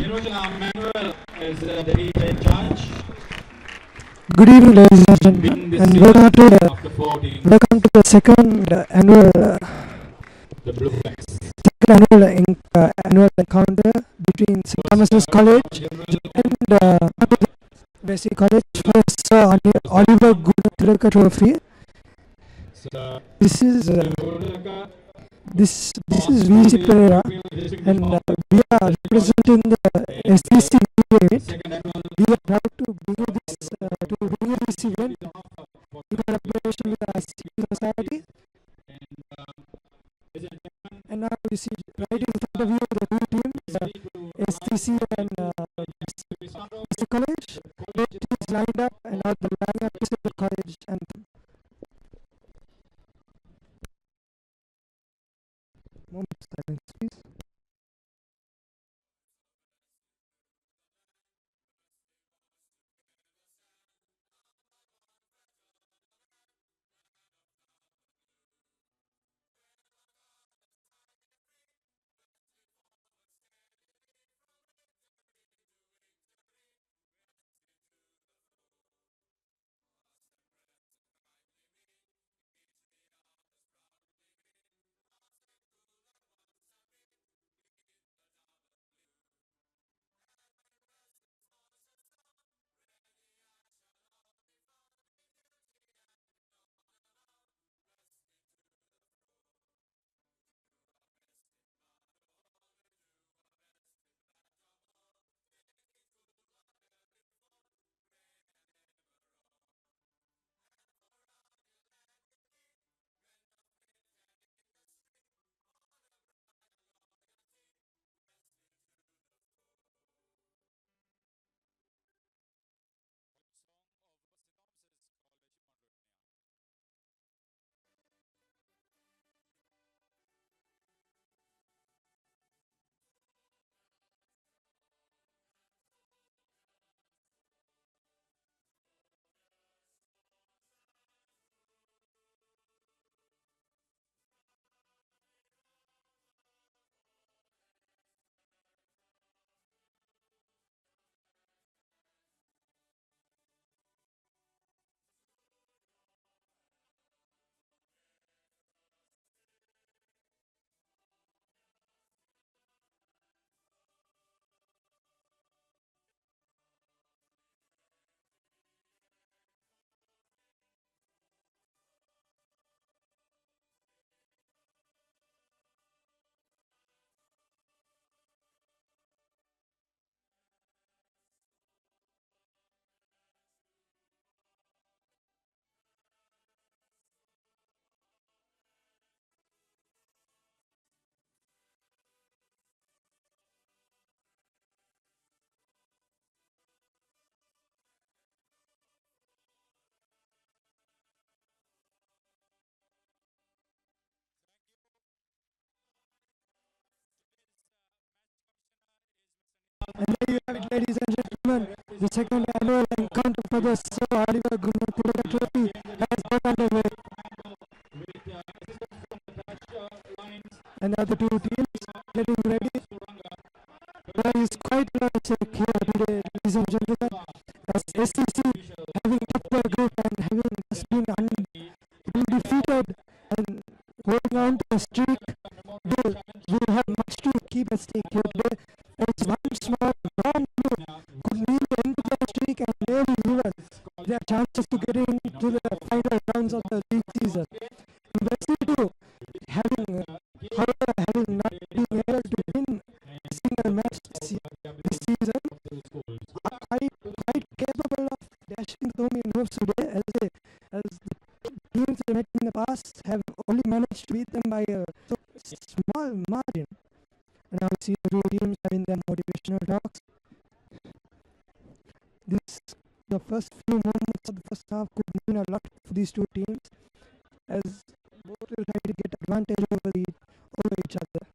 Good evening, ladies and gentlemen, and welcome to the second annual encounter between S.Thomas College and Wesley College for Sir Oliver Goonetilleke Trophy. This is VC Pereira, and we are representing the STC unit. We are proud to bring this event in collaboration with the ICT Society. And now we see right in front of you the two teams, STC and Mr. College. Both teams lined up, and now the lineup is the college anthem. Moment of silence, please. And there you have it, ladies and gentlemen. The second annual encounter for the Sir Oliver Goonetilleke Trophy has got underway. And the other two teams getting ready. There is quite a lot of check here today, ladies and gentlemen. As SCC having kept their grip and having just been defeated and holding on to a streak, they will have much to keep at stake here today. It's one small wrong move could mean the end of the streak and nearly ruin their chances to get into the final rounds of the league season. In Wesley too, having not been able to win a single match this season, are quite capable of dashing home in hopes today, as the teams they met in the past have only managed to beat them by a small margin. And now we see the two teams having their motivational talks. The first few moments of the first half could mean a lot for these two teams, as both will try to get advantage over each other.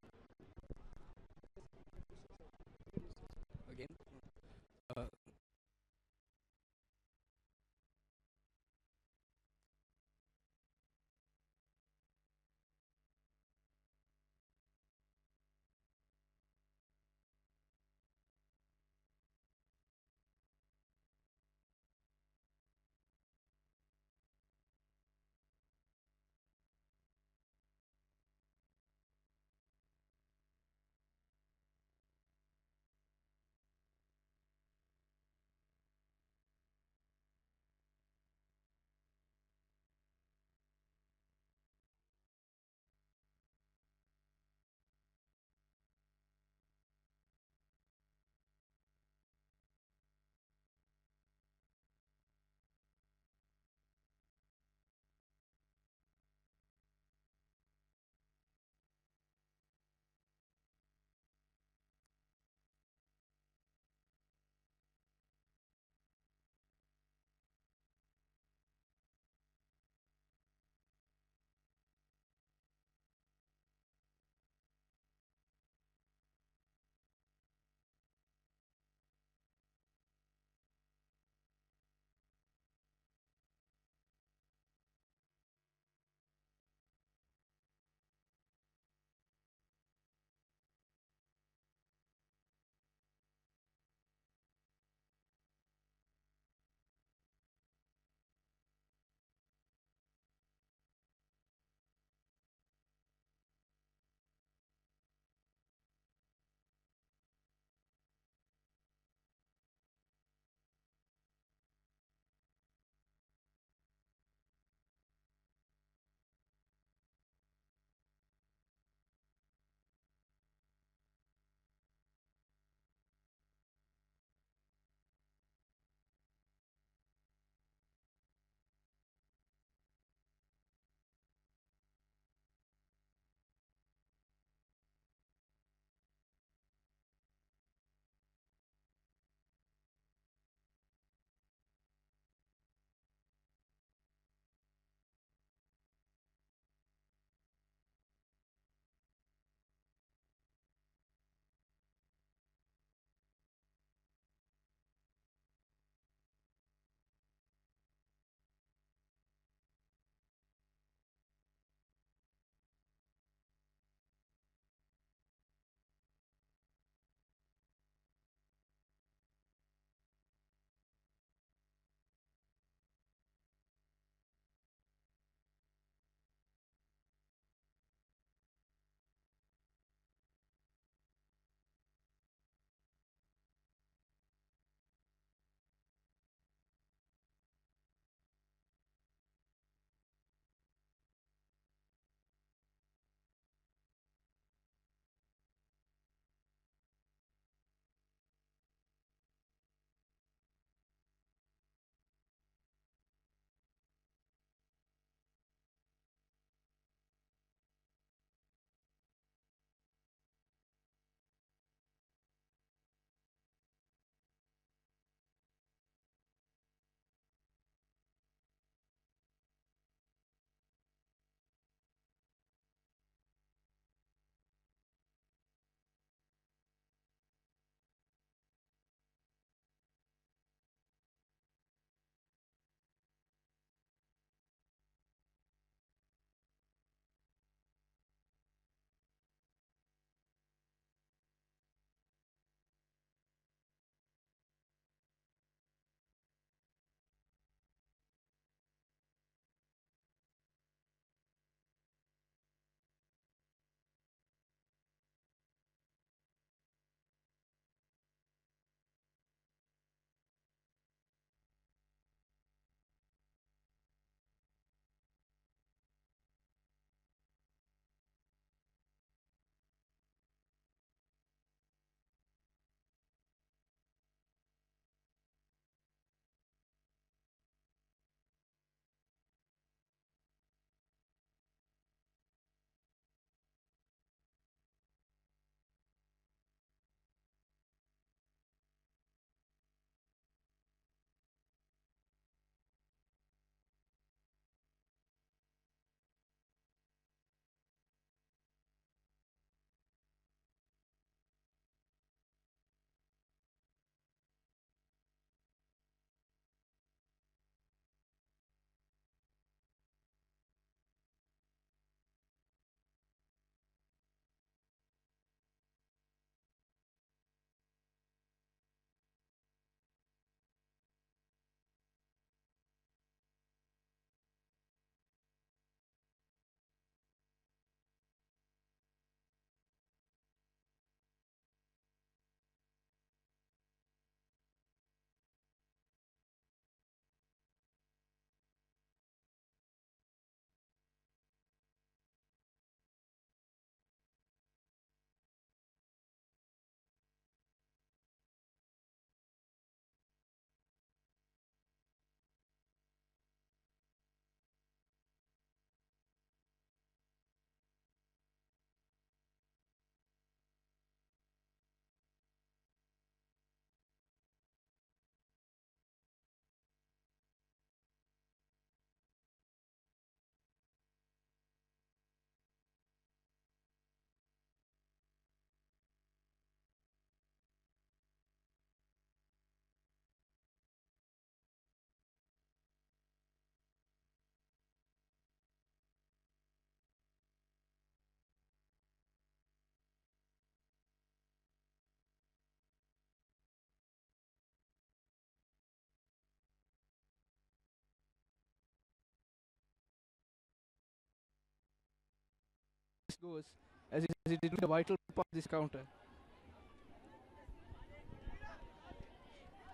goes as it did a vital part of this counter.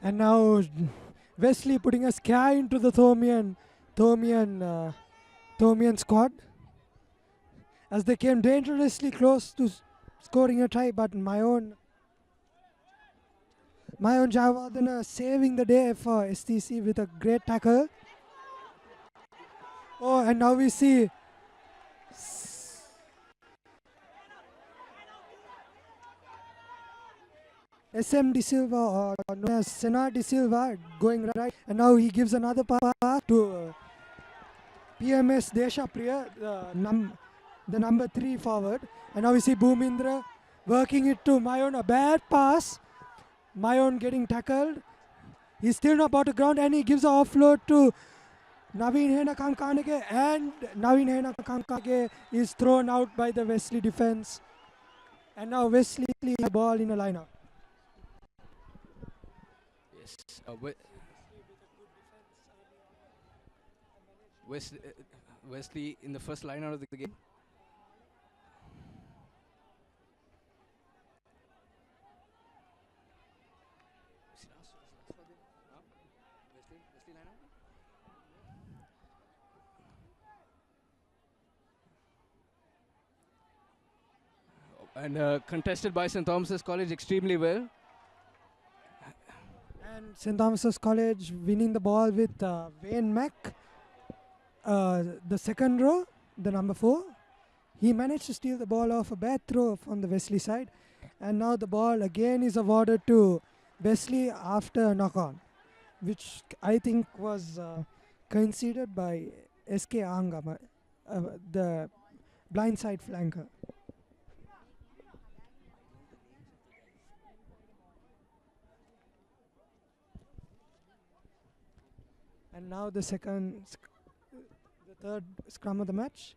And now Wesley putting a scare into the Thomian squad as they came dangerously close to scoring a try, but my own Javadana saving the day for STC with a great tackle. Oh, and now we see SM De Silva, or known as Sena De Silva, going right, and now he gives another pass to PMS Desha Priya, the number 3 forward, and now we see Bhumindra working it to Mayon, a bad pass. Mayon getting tackled. He's still not about to ground, and he gives an offload to Naveen Hena Kamkanage, and Naveen Hena Kamkanage is thrown out by the Wesley defense. And now Wesley the ball in a lineup. Yes, Wesley in the first line out of the game. And contested by St. Thomas's College extremely well. And St. Thomas's College winning the ball with Wayne Mack, the second row, the number 4. He managed to steal the ball off a bad throw from the Wesley side. And now the ball again is awarded to Wesley after a knock-on, which I think was conceded by SK Angama, the blindside flanker. And now the third scrum of the match.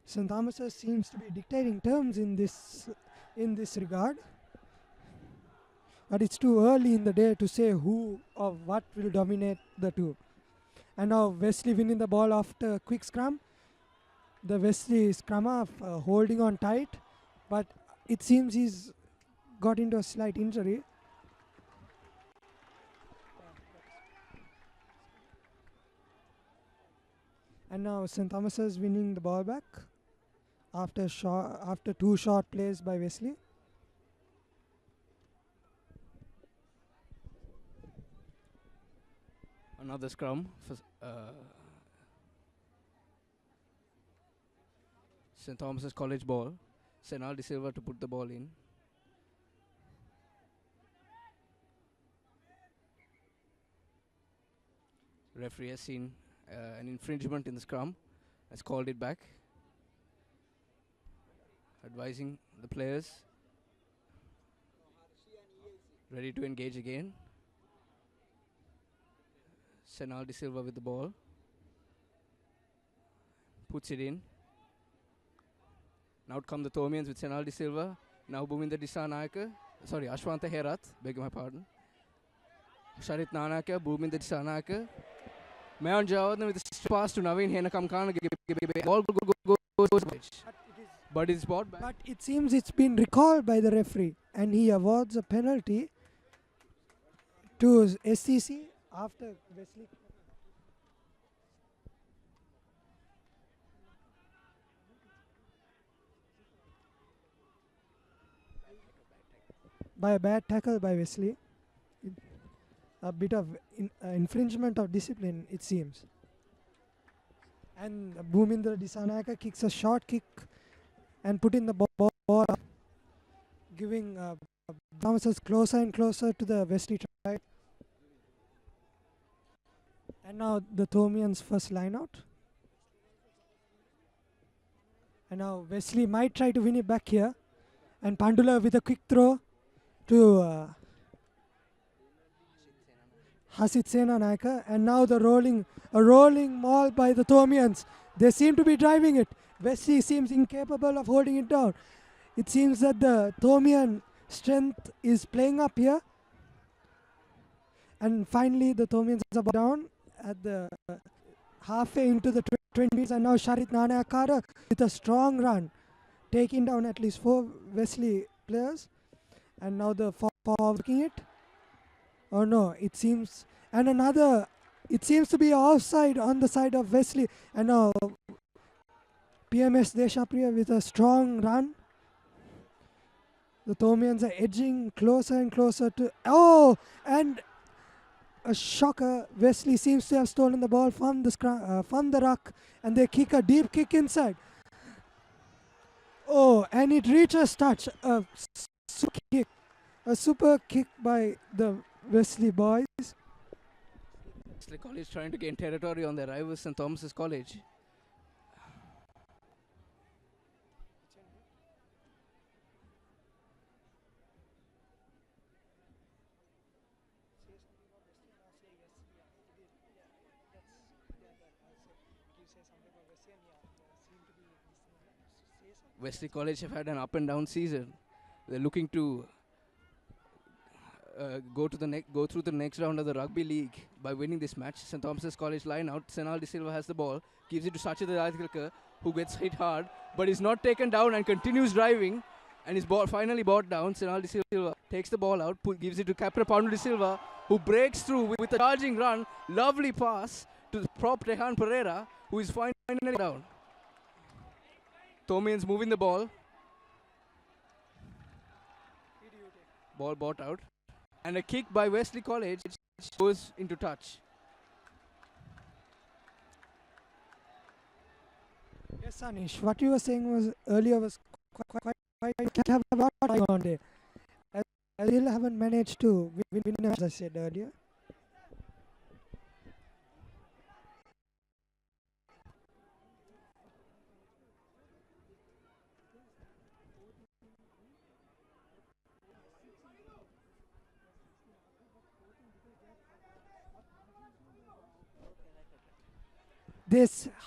St. Thomas's seems to be dictating terms in this regard, but it's too early in the day to say who or what will dominate the two. And now Wesley winning the ball after a quick scrum. The Wesley scrummer holding on tight, but it seems he's got into a slight injury. And now St. Thomas's winning the ball back after 2 short plays by Wesley. Another scrum for St. Thomas's College ball. Senal De Silva to put the ball in. Referee has seen an infringement in the scrum, has called it back, advising the players ready to engage again. Senal De Silva with the ball, puts it in. Now come the Thomians with Senal De Silva. Now Bhuminder Disanayake, sorry, Ashwanta Herat, beg my pardon. Sharit Nanaka, Bhuminder Disanayake. Mayon Jawadna with a pass to Naveen Hena Kamkanage. Ball goes, but it's brought back. But it seems it's been recalled by the referee, and he awards a penalty to SCC after Wesley. By a bad tackle by Wesley. A bit of infringement of discipline, it seems. And Bhumindra Disanayake kicks a short kick and put in the ball, giving Thomas closer and closer to the Wesley try. And now the Thomians' first line out. And now Wesley might try to win it back here. And Pandula with a quick throw to Hasit Senanayake, and now a rolling maul by the Thomians. They seem to be driving it. Wesley seems incapable of holding it down. It seems that the Thomian strength is playing up here. And finally the Thomians are down at the halfway into the 20s, and now Sharit Nanayakara with a strong run taking down at least 4 Wesley players. And now the forward looking it. Oh no, it seems, and another, it seems to be offside on the side of Wesley. And now PMS Deshapriya with a strong run. The Thomians are edging closer and closer to, and a shocker. Wesley seems to have stolen the ball from the ruck, and they kick a deep kick inside. Oh, and it reaches touch. A super kick by the Wesley boys. Wesley College trying to gain territory on their rivals St. Thomas's College. Wesley College have had an up and down season. They're looking to go through the next round of the rugby league by winning this match. St. Thomas's College line out. Senal De Silva has the ball, gives it to Sachit Jathitileke, who gets hit hard, but is not taken down and continues driving, and is finally brought down. Senal De Silva takes the ball out, gives it to Capra Pauno De Silva, who breaks through with a charging run. Lovely pass to prop Rehan Pereira, who is finally down. Thomians moving the ball. Ball brought out. And a kick by Wesley College goes into touch. Yes, Anish, what you were saying was earlier was quite have a lot on there. I still haven't managed to win, as I said earlier.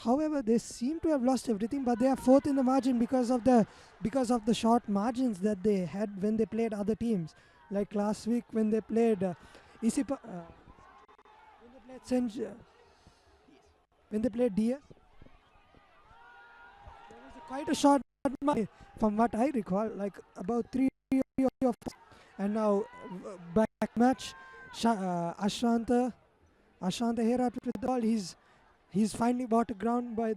However, they seem to have lost everything, but they are fourth in the margin because of the short margins that they had when they played other teams. Like last week when they played Isipa, when they played DS, there was quite a short margin from what I recall, like about 3 or 4. And now back match, Ashwanta Herat with the ball. He's finally brought ground by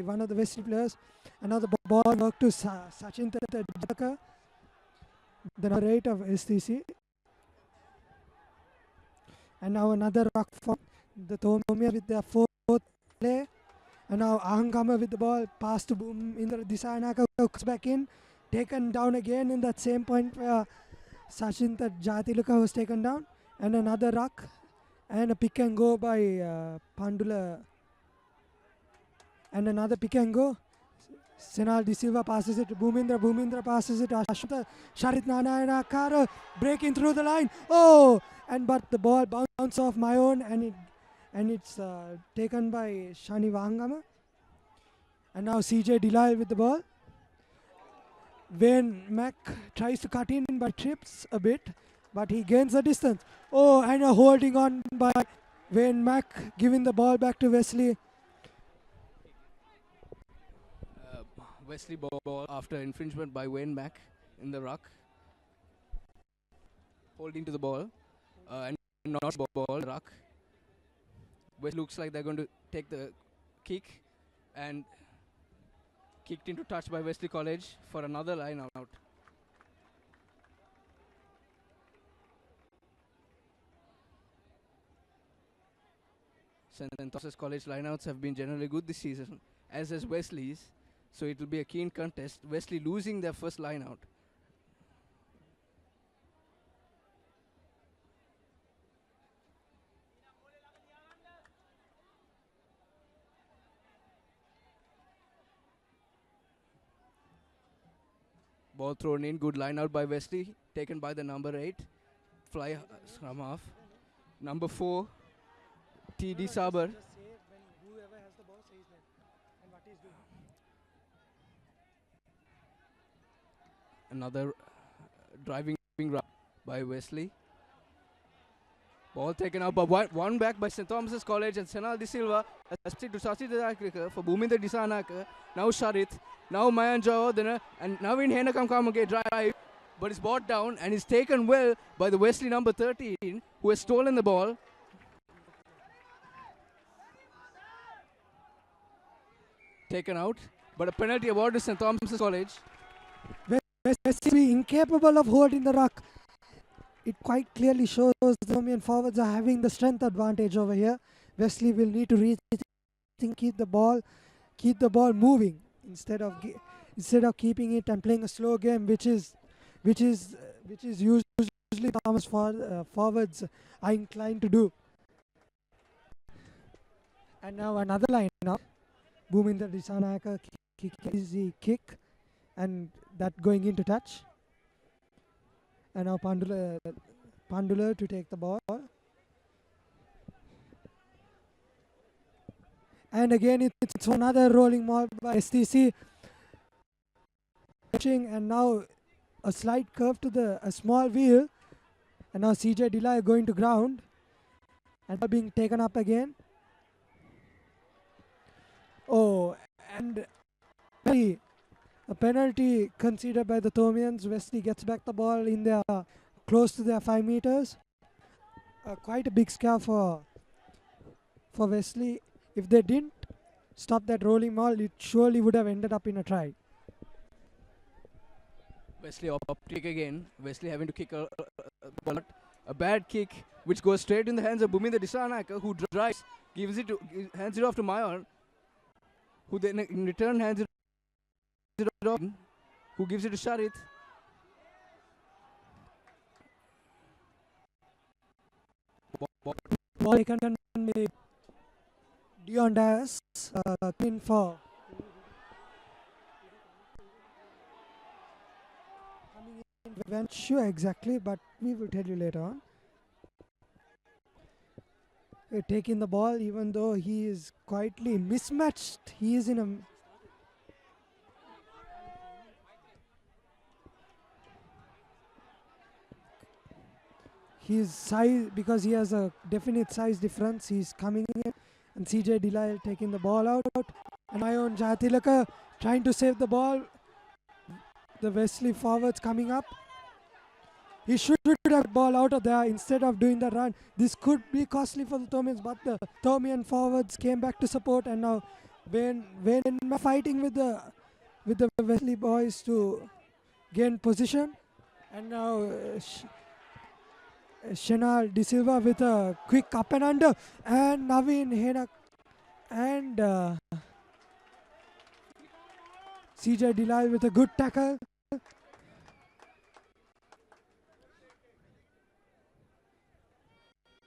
one of the Wesley players. Another ball work to Sachin Jathitileke, the number 8 of STC. And now another ruck for the Thomians with their fourth play. And now Ahangama with the ball, pass to Boom Indra Disanaka, comes back in, taken down again in that same point where Sachin Jathitileke was taken down. And another ruck. And a pick and go by Pandula. And another pick and go. Senal De Silva passes it to Boomindra. Boomindra passes it to Ashwanta. Sharit Narayana Kara breaking through the line. Oh! But the ball bounces off my own, and it's taken by Shani Wahangama. And now CJ Delisle with the ball. Wayne Mack tries to cut in but trips a bit. But he gains the distance. Oh, and a holding on by Wayne Mack, giving the ball back to Wesley. Wesley ball after infringement by Wayne Mack in the ruck. Holding to the ball. And not ball, ruck. Wesley looks like they're going to take the kick. And kicked into touch by Wesley College for another line out. St. Thomas's College lineouts have been generally good this season, as has Wesley's, so it will be a keen contest. Wesley losing their first lineout. Ball thrown in, good lineout by Wesley, taken by the number 8. Fly scrum half. Number 4. TD Saber. Another driving run by Wesley. Ball taken out, but one back by St. Thomas's College, and Senal De Silva has it to Sasi Dadakirka for Bhuminder Disanaka. Now Sharit, now Mayan Jawadana, and now in Henakam Kamage drive, but it's brought down and is taken well by the Wesley number 13, who has stolen the ball. Taken out, but a penalty awarded to St. Thomas's College. Wesley incapable of holding the ruck. It quite clearly shows the Thomian forwards are having the strength advantage over here. Wesley will need to reach it and keep the ball moving instead of keeping it and playing a slow game, which is usually Thomas forwards are inclined to do. And now another line up. Bhuminder Disanaka easy kick, and that going into touch. And now Pandula to take the ball. And again it's another rolling ball by STC. And now a slight curve to a small wheel. And now CJ Delay going to ground. And being taken up again. Oh, and a penalty considered by the Thomians. Wesley gets back the ball in their close to their 5 meters. Quite a big scare for Wesley. If they didn't stop that rolling ball, it surely would have ended up in a try. Wesley optic again. Wesley having to kick a bad kick, which goes straight in the hands of Bhuminder Disanaka, who drives, hands it off to Mayan, who then in return hands it off, who gives it to Sharit. Ball taken by Dion Dias, in for coming in. We're not sure exactly, but we will tell you later on. Taking the ball, even though he is quietly mismatched. He is in a his size, because he has a definite size difference. He's coming in, and CJ Delay taking the ball out, and my own Jatilaka trying to save the ball. The Wesley forwards coming up. He should have the ball out of there instead of doing the run. This could be costly for the Thomians, but the Thomian forwards came back to support, and now when fighting with the Wesley boys to gain position, and now Senal De Silva with a quick up and under, and Naveen Henak and CJ Delay with a good tackle.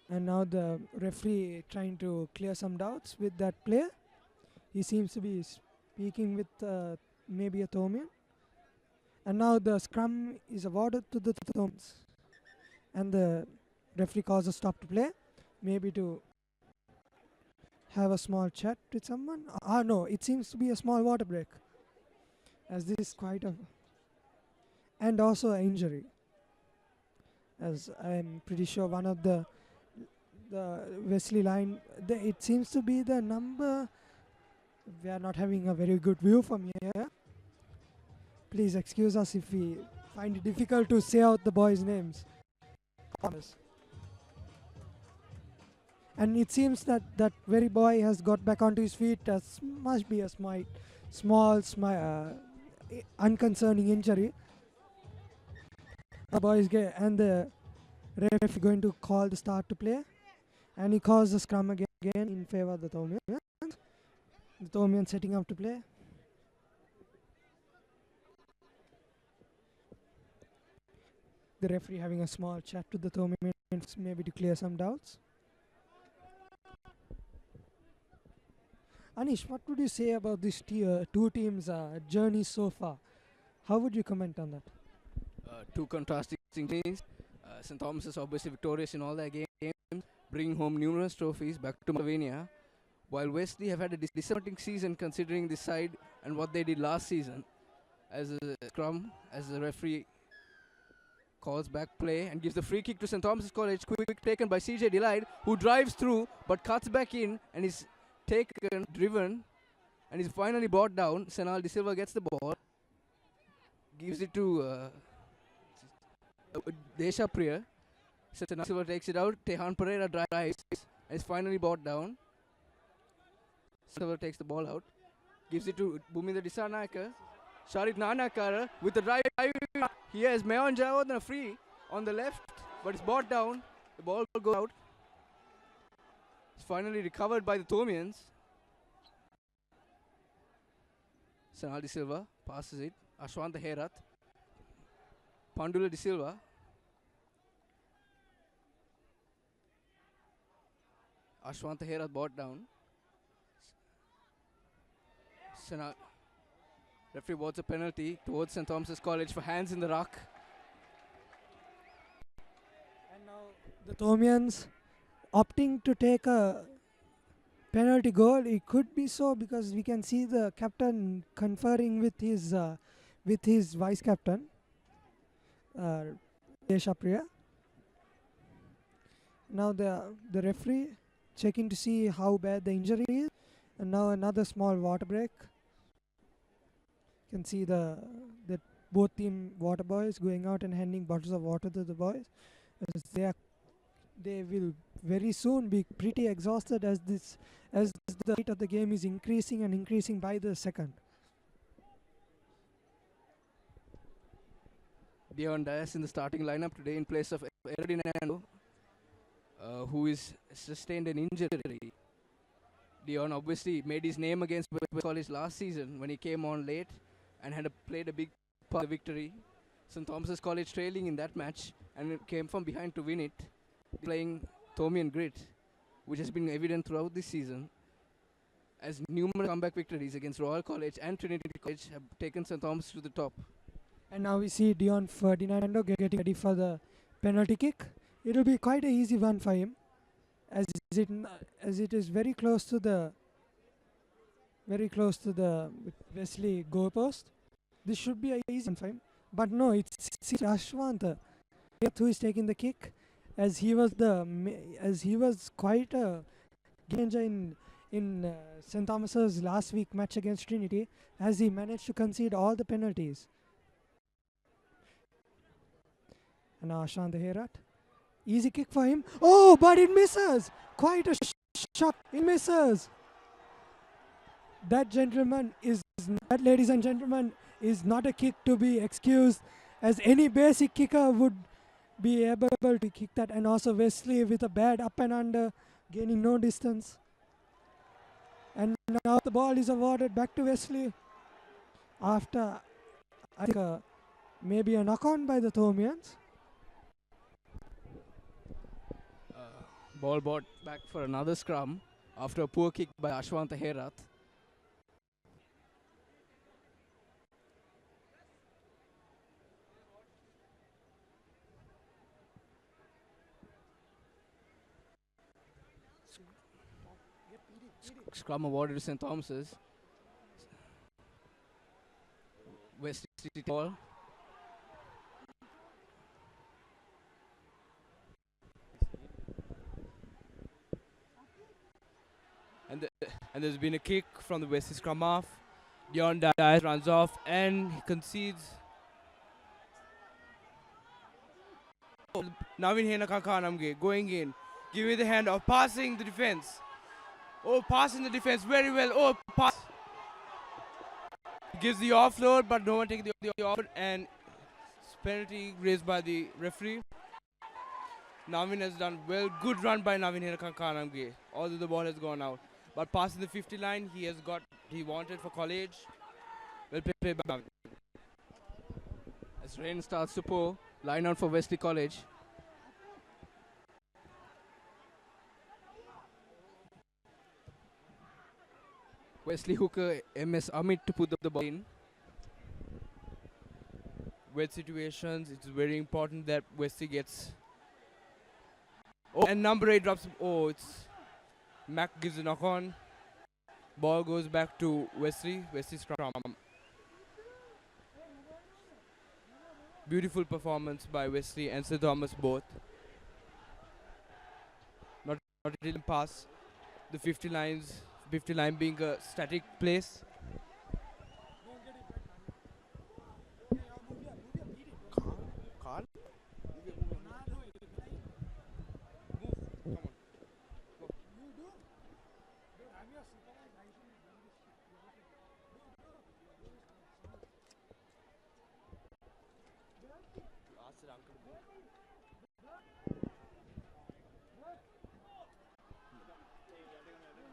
And now the referee trying to clear some doubts with that player. He seems to be speaking with maybe a Thomian. And now the scrum is awarded to the Thomians. And the referee calls a stop to play. Maybe to have a small chat with someone. No, it seems to be a small water break. As this is quite a... And also an injury. As I'm pretty sure one of the Wesley line, it seems to be the number. We are not having a very good view from here. Please excuse us if we find it difficult to say out the boys' names. And it seems that that very boy has got back onto his feet. Must be a small, unconcerning injury. The boys and the ref going to call the start to play. And he calls the scrum again in favor of the Thomians. The Thomians setting up to play. The referee having a small chat to the Thomians, maybe to clear some doubts. Anish, what would you say about this two teams' journey so far? How would you comment on that? Two contrasting things. St. Thomas is obviously victorious in all their games, bringing home numerous trophies back to Lavinia, while Wesley have had a disappointing season considering the side and what they did last season. As a scrum, as the referee calls back play and gives the free kick to St. Thomas College. Quick taken by CJ Delight, who drives through but cuts back in and is driven, and is finally brought down. Senal De Silva gets the ball, gives it to Desha Priya. Senal De Silva takes it out. Tehan Pereira drives and is finally brought down. Silva takes the ball out, gives it to Bhuminder Disanayake. Sharit Nanakara with the drive. He has Mayon Jawad and a free on the left, but it's brought down. The ball goes out. It's finally recovered by the Thomians. Senal De Silva passes it. Ashwanta Herat. Pandula De Silva. Ashwanta Herat brought down. Referee awards a penalty towards St. Thomas's College for hands in the ruck. And now the Thomians opting to take a penalty goal. It could be so because we can see the captain conferring with his vice captain, Desha Priya. Now the referee checking to see how bad the injury is, and now another small water break. You can see that both team water boys going out and handing bottles of water to the boys, as they will very soon be pretty exhausted as the rate of the game is increasing and increasing by the second. Dion Dias in the starting lineup today in place of Ferdinando, who is sustained an injury. Dion obviously made his name against College last season when he came on late and had played a big part of the victory. St. Thomas's College trailing in that match and came from behind to win it, playing Thomian grit, which has been evident throughout this season, as numerous comeback victories against Royal College and Trinity College have taken St. Thomas to the top. And now we see Dion Ferdinando getting ready for the penalty kick. It will be quite an easy one for him, as it is very close to the Wesley goalpost. This should be an easy one for him, but no, it's Ashwanta who is taking the kick, as he was quite a danger in St. Thomas's last week match against Trinity, as he managed to concede all the penalties. And now Ashwanta Herat. Easy kick for him. Oh, but it misses. Quite a shot. It misses. That, ladies and gentlemen, is not a kick to be excused, as any basic kicker would be able to kick that. And also Wesley with a bad up and under, gaining no distance. And now the ball is awarded back to Wesley after, I think, maybe a knock-on by the Thomians. Ball brought back for another scrum after a poor kick by Ashwanta Herat. Scrum awarded to St. Thomas's. Wesley City ball. And there's been a kick from the Wesley scrum half. Dion Dias runs off and he concedes. Navin Henakakanamge going in, giving the hand of passing the defense. Oh, passing the defense very well. Oh, pass. Gives the offload, but no one takes the offload, and penalty raised by the referee. Navin has done well. Good run by Navin Henakakanamge, although the ball has gone out. But passing the 50 line, he has got he wanted for college. Well played by Navin. As rain starts to pour, line out for Wesley College. Wesley hooker MS Amit to put the ball in. Wet situations, it's very important that Wesley gets. Oh, and number 8 drops. Oh, it's Mac gives a knock on. Ball goes back to Wesley. Wesley scrum. Beautiful performance by Wesley and Sir Thomas both. Not really pass. The 50 line being a static place. Can't.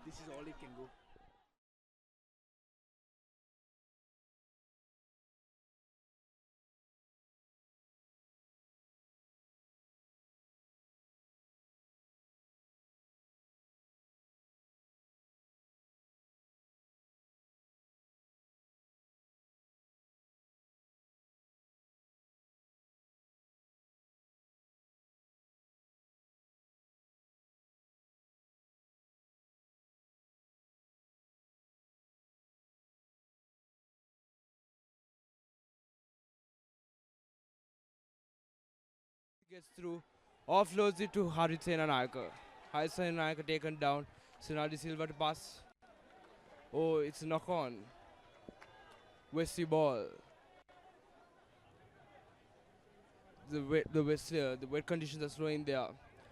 This is all it can go. Gets through, offloads it to Harit Senanayaka. Harit Senanayaka taken down. Sinadi Silva to pass. Oh, it's a knock on. Wesley ball. The wet conditions are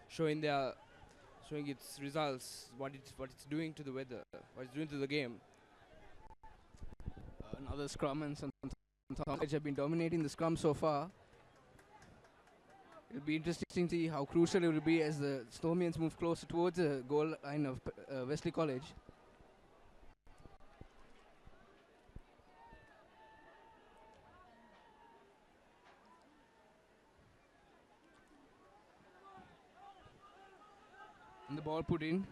showing its results. What it's doing to the weather. What it's doing to the game. Another scrum, and College have been dominating the scrum so far. It'll be interesting to see how crucial it will be as the Thomians move closer towards the goal line of Wesley College. And the ball put in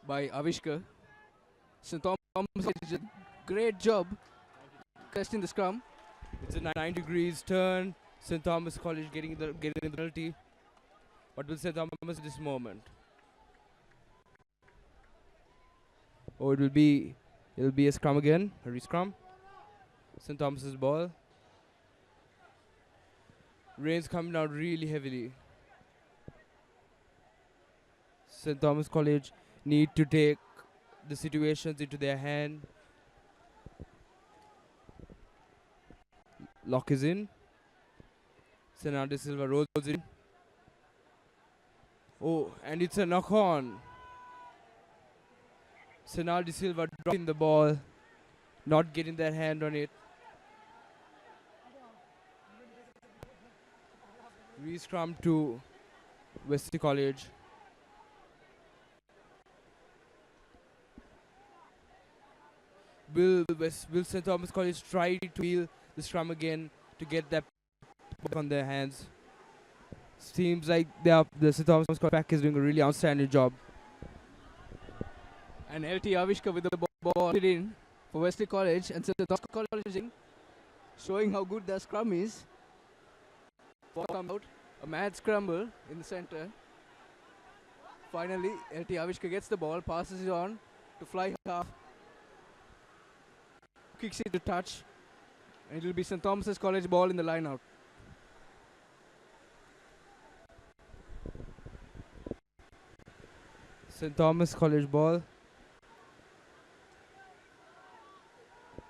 by Avishka. St. Thomas did a great job testing the scrum. It's a 90 degrees turn. St. Thomas College getting the penalty. What will St. Thomas this moment? Oh, it'll be a scrum again, a re-scrum. St. Thomas's ball. Rain's coming down really heavily. St. Thomas College need to take the situations into their hand. Lock is in. Senade Silva rolls in. Oh, and it's a knock on. Senade Silva dropping the ball, not getting their hand on it. Re-scrum to Wesley College. Will St. Thomas College try to wheel the scrum again to get that back on their hands? Seems like the St. Thomas College pack is doing a really outstanding job. And LT Avishka with the ball in for Wesley College, and St. Thomas College showing how good their scrum is. Ball come out, a mad scramble in the center. Finally, LT Avishka gets the ball, passes it on to fly half, kicks it to touch, and it will be St. Thomas's College ball in the line out. St. Thomas College ball.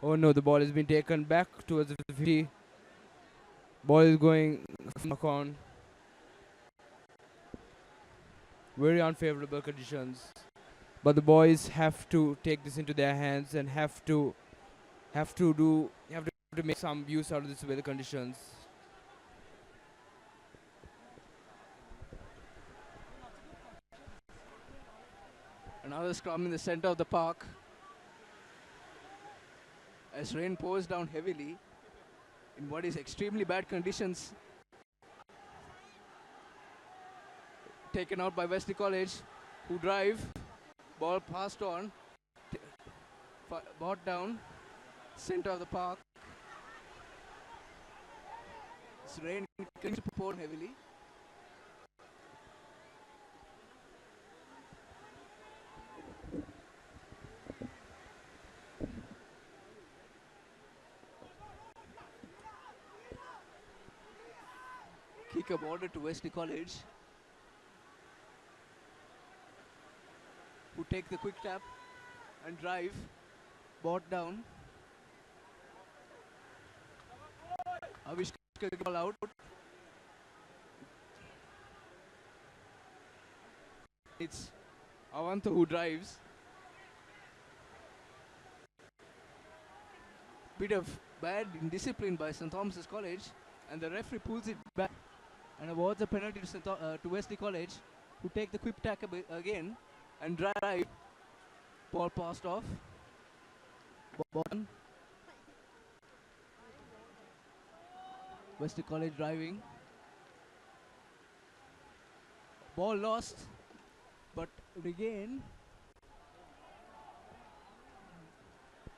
Oh no, the ball has been taken back towards the 50. Ball is going knock on. Very unfavorable conditions. But the boys have to take this into their hands and have to make some use out of this weather conditions. Another scrum in the center of the park. As rain pours down heavily in what is extremely bad conditions. Taken out by Wesley College, who drive. Ball passed on. Brought down. Center of the park. This rain continues to pour heavily. kick a border to Wesley College, who take the quick tap and drive, brought down. Avishka ball out. It's Avanta who drives. Bit of bad indiscipline by St. Thomas's College, and the referee pulls it back and awards a penalty to Wesley College, who take the quick tack again and drive. Ball passed off. Ball on. Wesley College driving. Ball lost, but regained.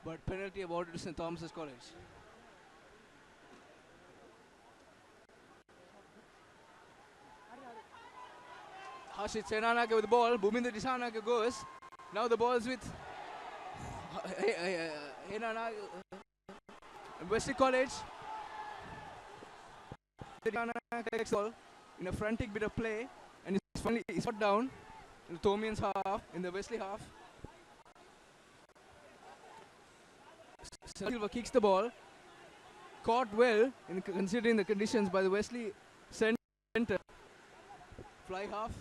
But penalty awarded to St. Thomas's College. Harshit Senanake with the ball. Bhuminder Disanake goes. Now the ball is with Wesley College. Disanake ball in a frantic bit of play, and he's put down in the Thomian's half, in the Wesley half. Silva kicks the ball, caught well considering the conditions by the Wesley center. Fly half,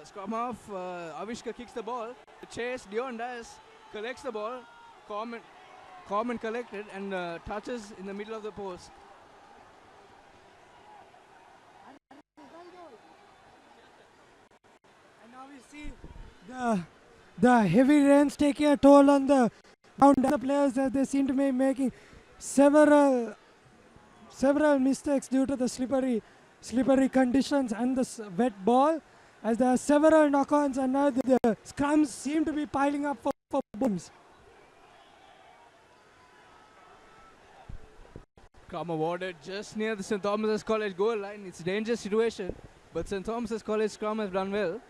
scrum half, Avishka kicks the ball. The chase, Dion Dias collects the ball, calm and collected, and touches in the middle of the post. And now we see the heavy rains taking a toll on the players, as they seem to be making several mistakes due to the slippery conditions and the wet ball, as there are several knock-ons, and now the scrums seem to be piling up for booms. Scrum awarded just near the St. Thomas's College goal line. It's a dangerous situation, but St. Thomas's College scrum has done well.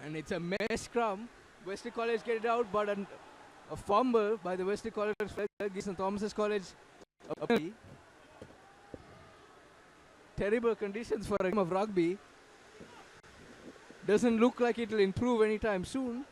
And it's a mess scrum. Wesley College get it out, but a fumble by the Wesley College gives St. Thomas's College a penalty. Terrible conditions for a game of rugby. Doesn't look like it will improve anytime soon.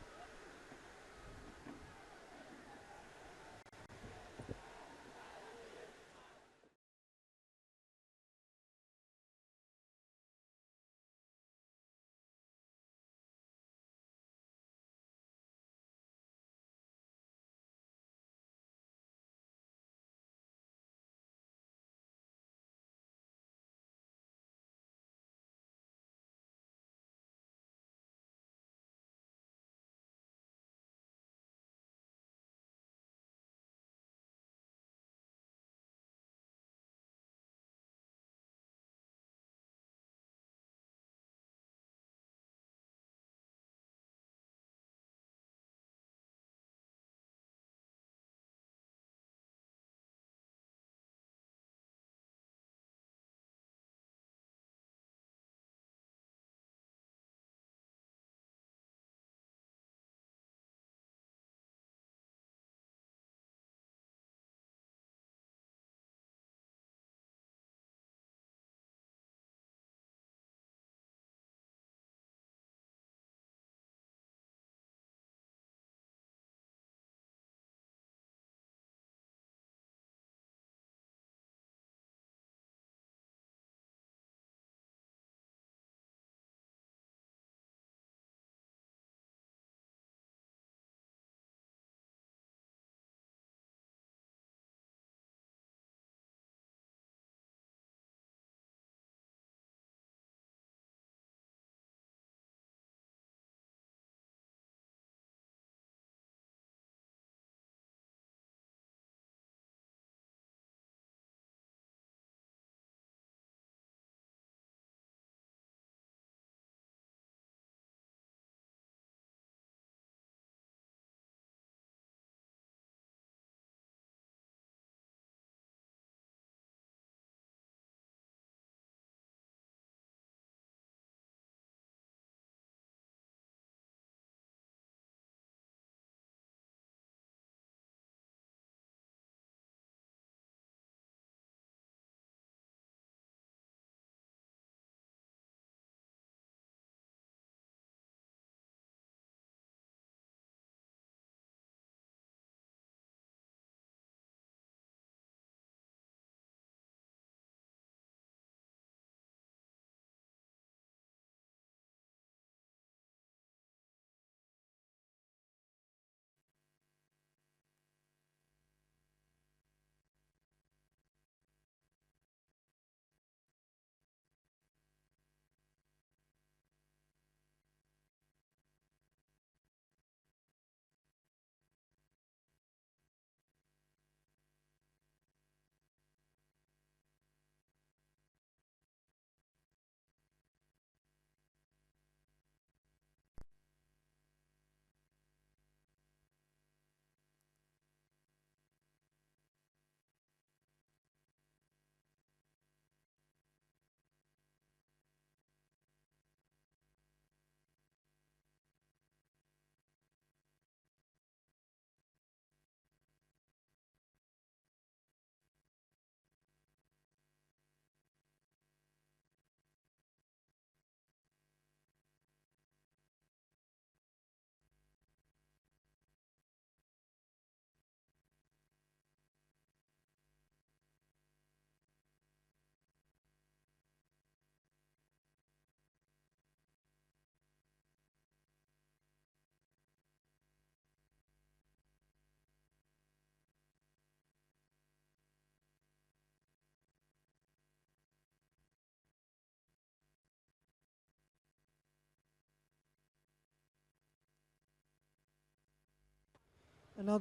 And now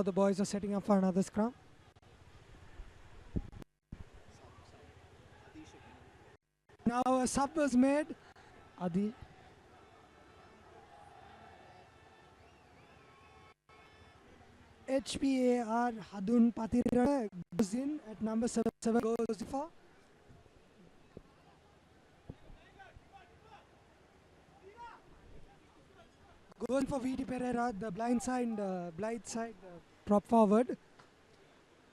the boys are setting up for another scrum. Now a sub was made. Adi. HPAR Hadun Patira goes in at number 7 goes for. Going for VD Pereira, the blind side, prop forward.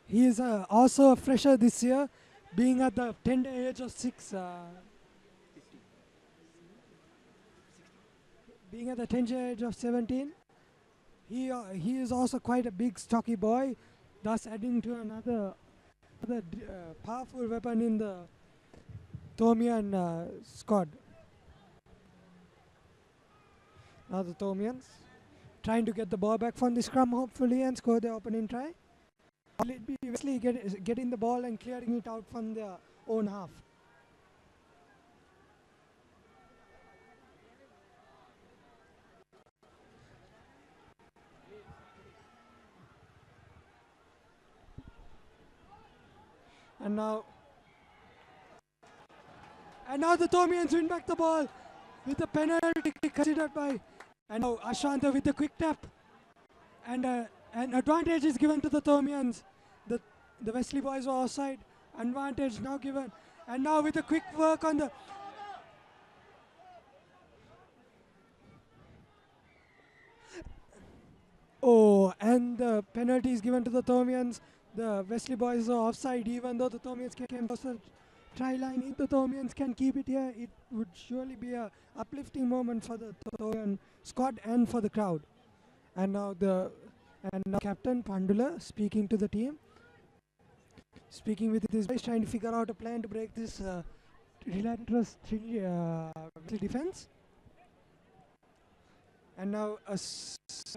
He is also a fresher this year, being at the tender age of 6. Being at the tender age of 17. He is also quite a big, stocky boy, thus adding to another powerful weapon in the Thomian squad. Now the Thomians trying to get the ball back from the scrum, hopefully, and score the opening try. Will it be Wesley getting the ball and clearing it out from their own half? And now the Thomians win back the ball with the penalty considered by, and now Ashwanta with the quick tap, and an advantage is given to the Thomians. The Wesley boys were offside. Advantage now given, and now with the quick work on the. Oh, and the penalty is given to the Thomians. The Wesley boys are offside, even though the Thomians came to the try line. If the Thomians can keep it here, it would surely be a uplifting moment for the Thomian squad and for the crowd. And now Captain Pandula speaking to the team, speaking with his boys, trying to figure out a plan to break this relentless defense. And now a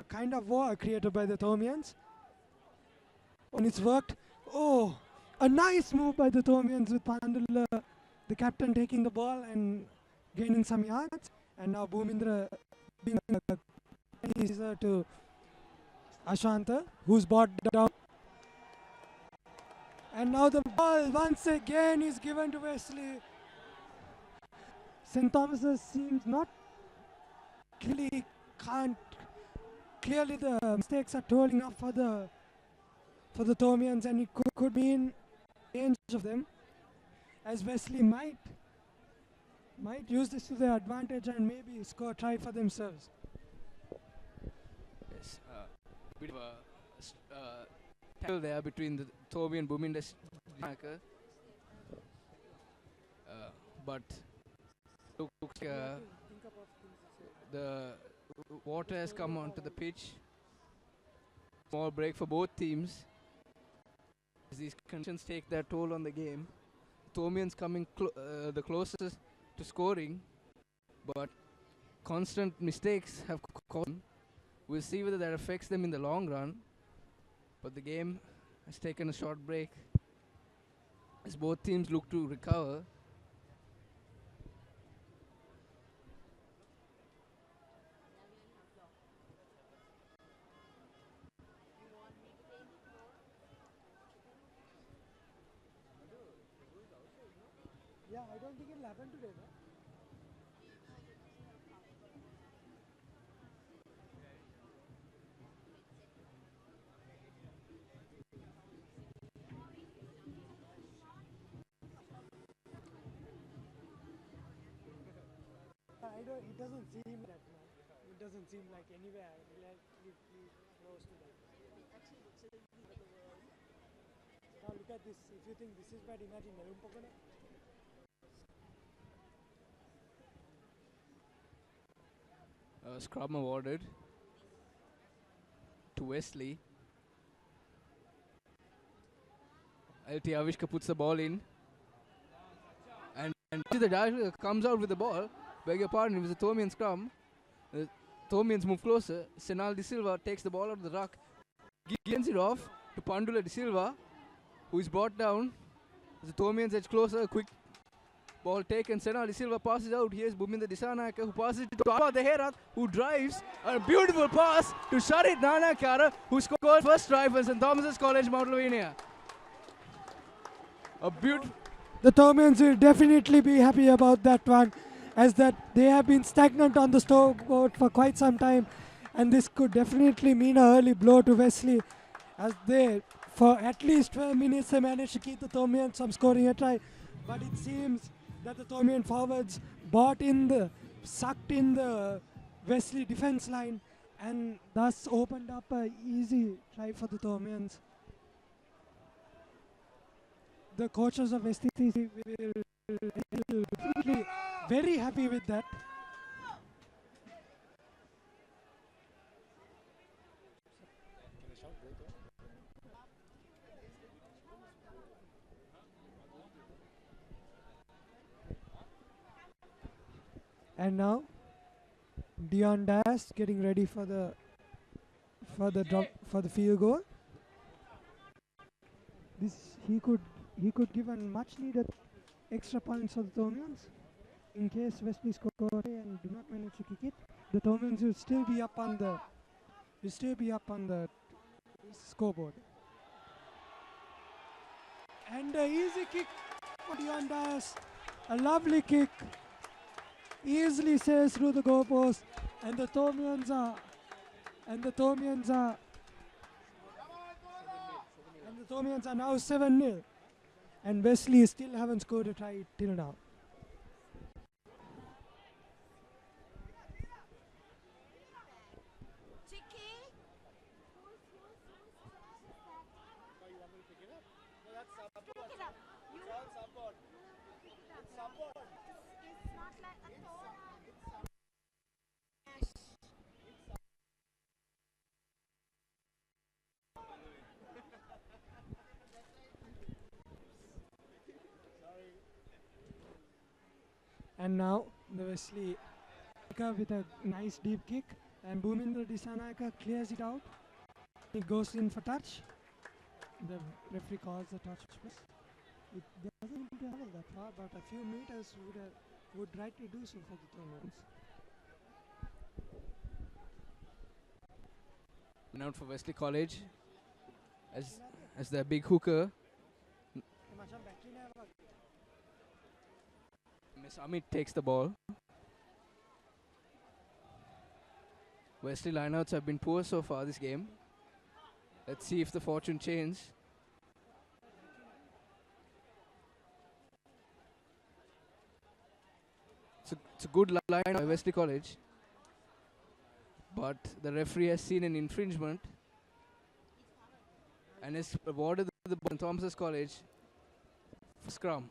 kind of war created by the Thomians. And it's worked. Oh, a nice move by the Thomians with Pandula, the captain, taking the ball and gaining some yards. And now Bhumindra being to Ashwanta, who's brought down. And now the ball once again is given to Wesley. S.Thomas seems not clearly the mistakes are tolling up for the Thomians, and it could mean change of them, as Wesley might use this to their advantage and maybe score a try for themselves. Yes, bit of a tackle there between the Thomi and Bhuminder striker, but looks the water has come onto the pitch. Small break for both teams as these conditions take their toll on the game. Thomians coming the closest to scoring, but constant mistakes have caused them. We'll see whether that affects them in the long run, but the game has taken a short break as both teams look to recover. Yeah, I don't think it'll happen today, no? It doesn't seem that, no. It doesn't seem like anywhere relatively close to that. Now look at this. If you think this is bad, imagine Nelumpogana. Scrum awarded to Wesley. LT Avishka puts the ball in, and the director comes out with the ball. Beg your pardon, it was a Thomian scrum. The Thomians move closer. Senal De Silva takes the ball out of the ruck, gives it off to Pandula De Silva, who is brought down. The Thomians edge closer, quick Ball taken. Senali Silva passes out. Here's Bhuminder Disanayake who passes it to Ashwanta Herat, who drives a beautiful pass to Sharit Nanakara, who scored first try for St. Thomas's College Mount Lavinia. A beautiful. The Thomians will definitely be happy about that one, as that they have been stagnant on the scoreboard for quite some time, and this could definitely mean an early blow to Wesley, as they, for at least 12 minutes, they managed to keep the Thomians from scoring a try. But it seems that the Thomian forwards sucked in the Wesley defense line, and thus opened up an easy try for the Thomians. The coaches of STC will be very happy with that. And now Dion Das getting ready for the field goal. He could give a much needed extra points for the Thomians in case Wesley score and do not manage to kick it. The Thomians will still be up on the scoreboard. And an easy kick for Dion Das. A lovely kick. Easily sails through the goalpost, and the Thomians are now 7-0, and Wesley still haven't scored a try till now. And now the Wesley pick up with a nice deep kick, and Bhuminder Disanayake clears it out. It goes in for touch. The referee calls the touch. It doesn't need to travel that far, but a few meters would rightly do so for the Thomians. Renowned for Wesley College as their big hooker. Miss Amit takes the ball. Wesley lineouts have been poor so far this game. Let's see if the fortune changes. It's a good line by Wesley College, but the referee has seen an infringement and has awarded the St. Thomas's College for scrum.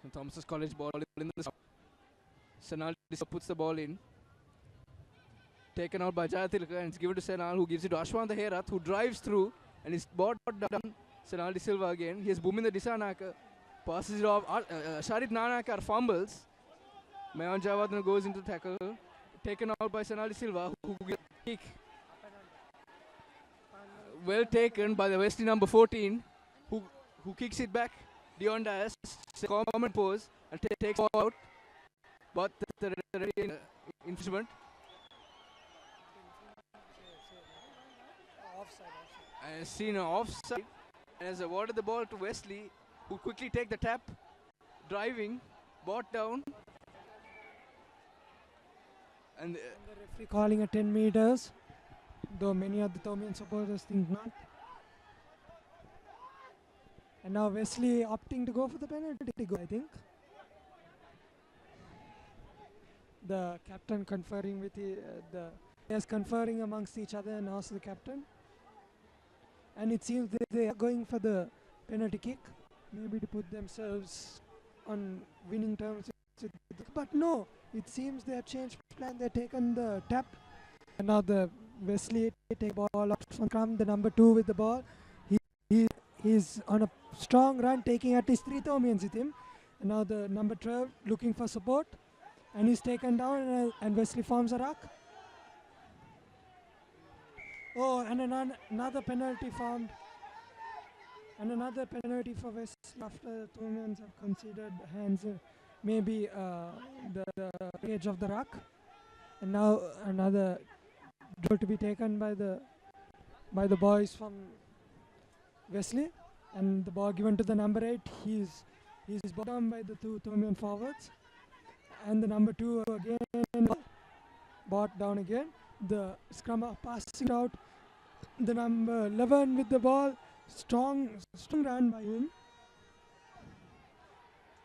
St. Thomas's College ball in the Senal puts the ball in. Taken out by Jayathilaka, and it's given to Senal, who gives it to Ashwanta Herat, who drives through and is brought down. Senal De Silva again. Here's Bhuminder Disanayake. Passes it off. Sharit Nanakar fumbles. Mayan Javadna goes into tackle. Taken out by Senal De Silva, who gets a kick. Well taken by the Wesley number 14, who kicks it back. Dion Das, common pose, and takes out, but the infringement. And has seen an offside, and has awarded the ball to Wesley, who quickly take the tap, driving, brought down. And the referee calling at 10 meters, though many of the Thomian supporters think not. And now Wesley opting to go for the penalty goal, I think. The captain conferring with the players conferring amongst each other, and also the captain. And it seems that they are going for the penalty kick, maybe to put themselves on winning terms with But no, it seems they have changed plan. They've taken the tap. And now the Wesley take ball up from Scrum, the number 2 with the ball. He's on a strong run, taking at least 3 Thomians with him. And now the number 12 looking for support. And he's taken down and Wesley forms a ruck. Oh, and another penalty formed. And another penalty for Wesley after Thomians have considered hands, maybe the edge of the ruck. And now another goal to be taken by the boys from Wesley, and the ball given to the number 8. He's brought down by the 2 Thomian forwards, and the number 2 again brought down again. The scrummer passing out. The number 11 with the ball, strong run by him.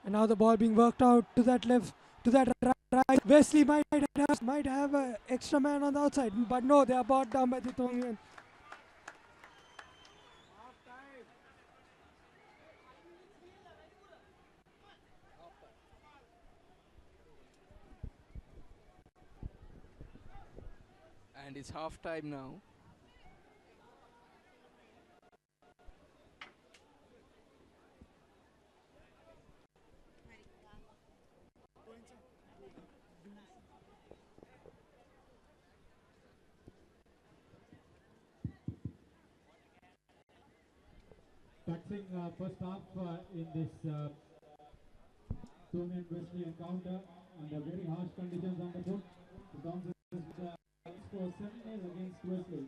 And now the ball being worked out to that left, to that right. Wesley might have an extra man on the outside, but no, they are brought down by the Thomian. And it's half time now. Practicing first half in this Thomian Wesley encounter under very harsh conditions on the book. The Dons score 7 days against Wesley.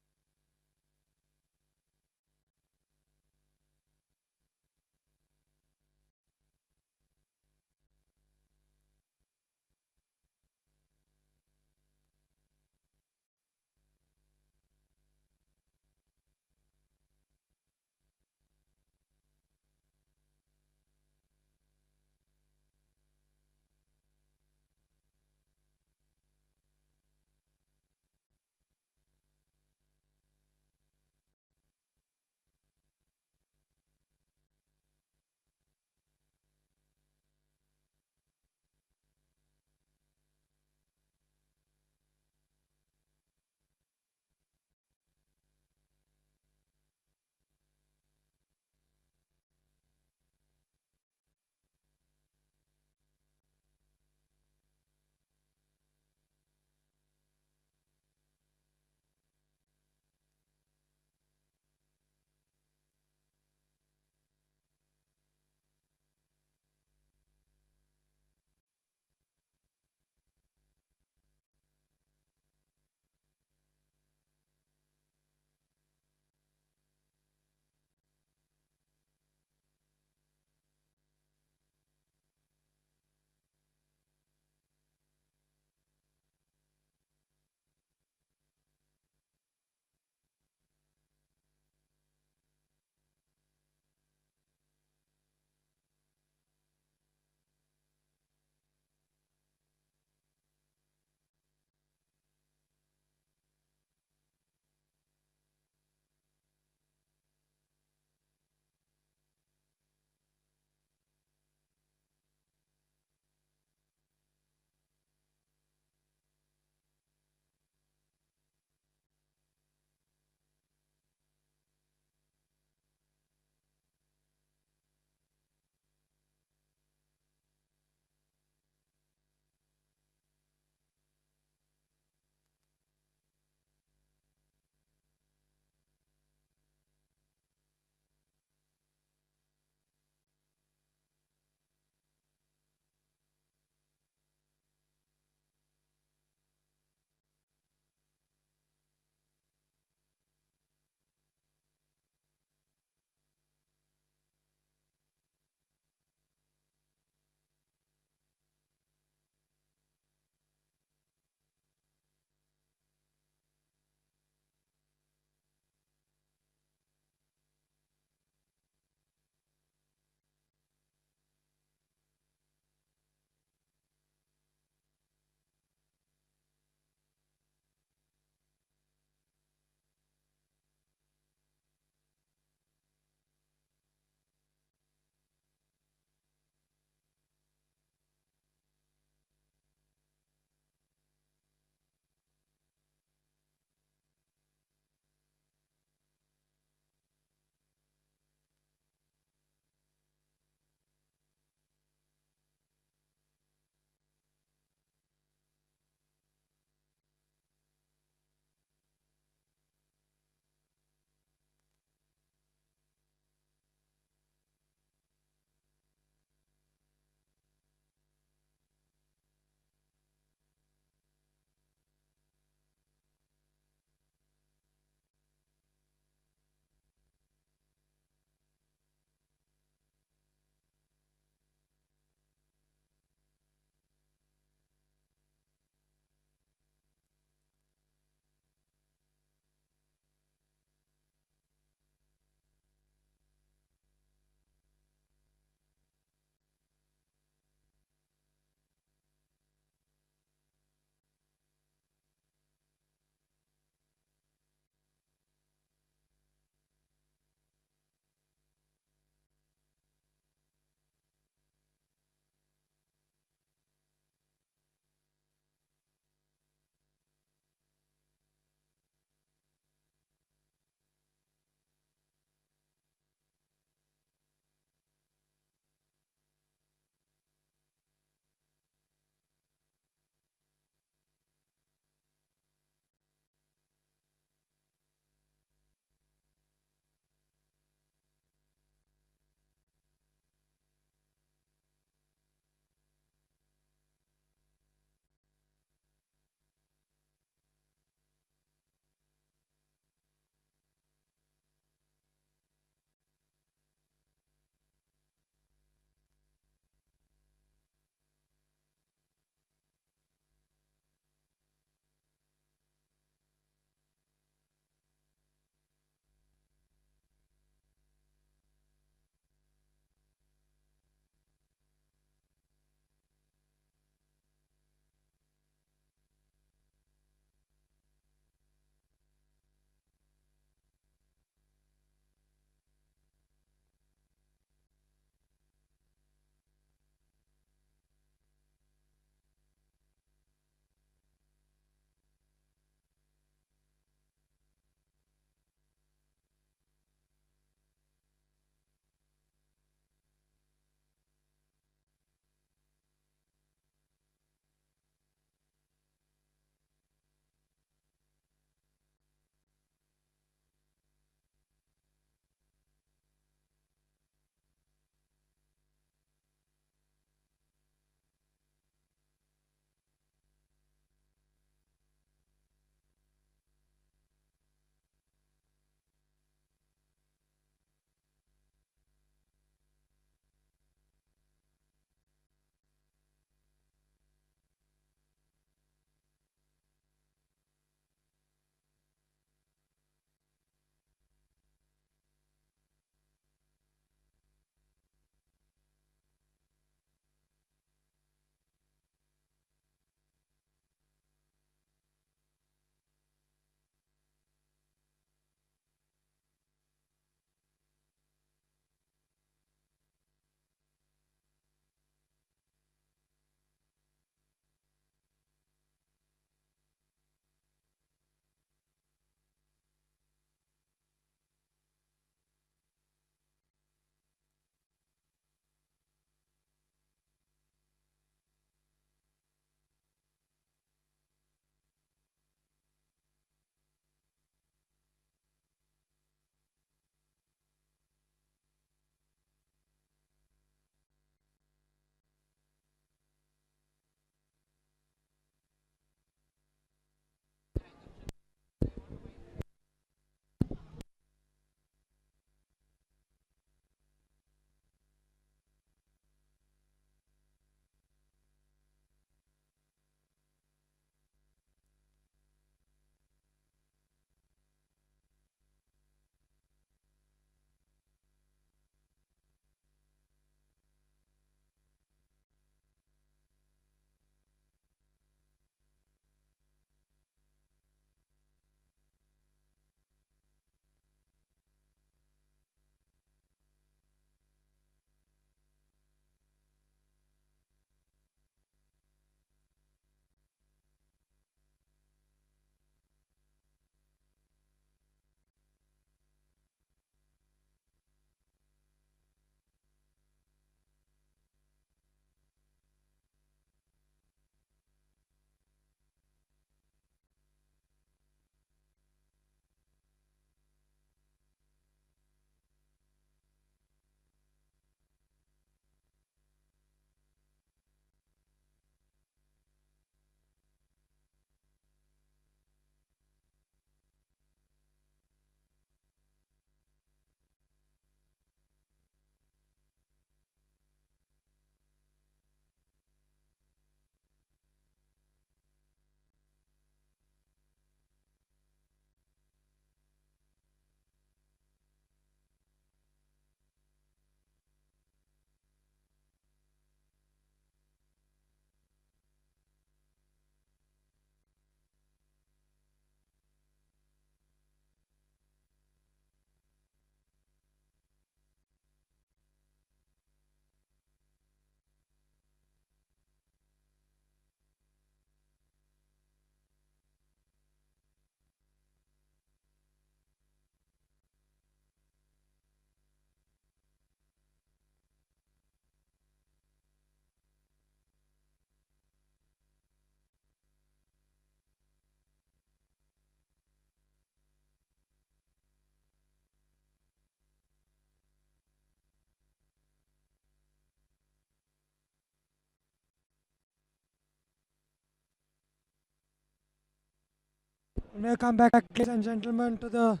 Welcome back, ladies and gentlemen, to the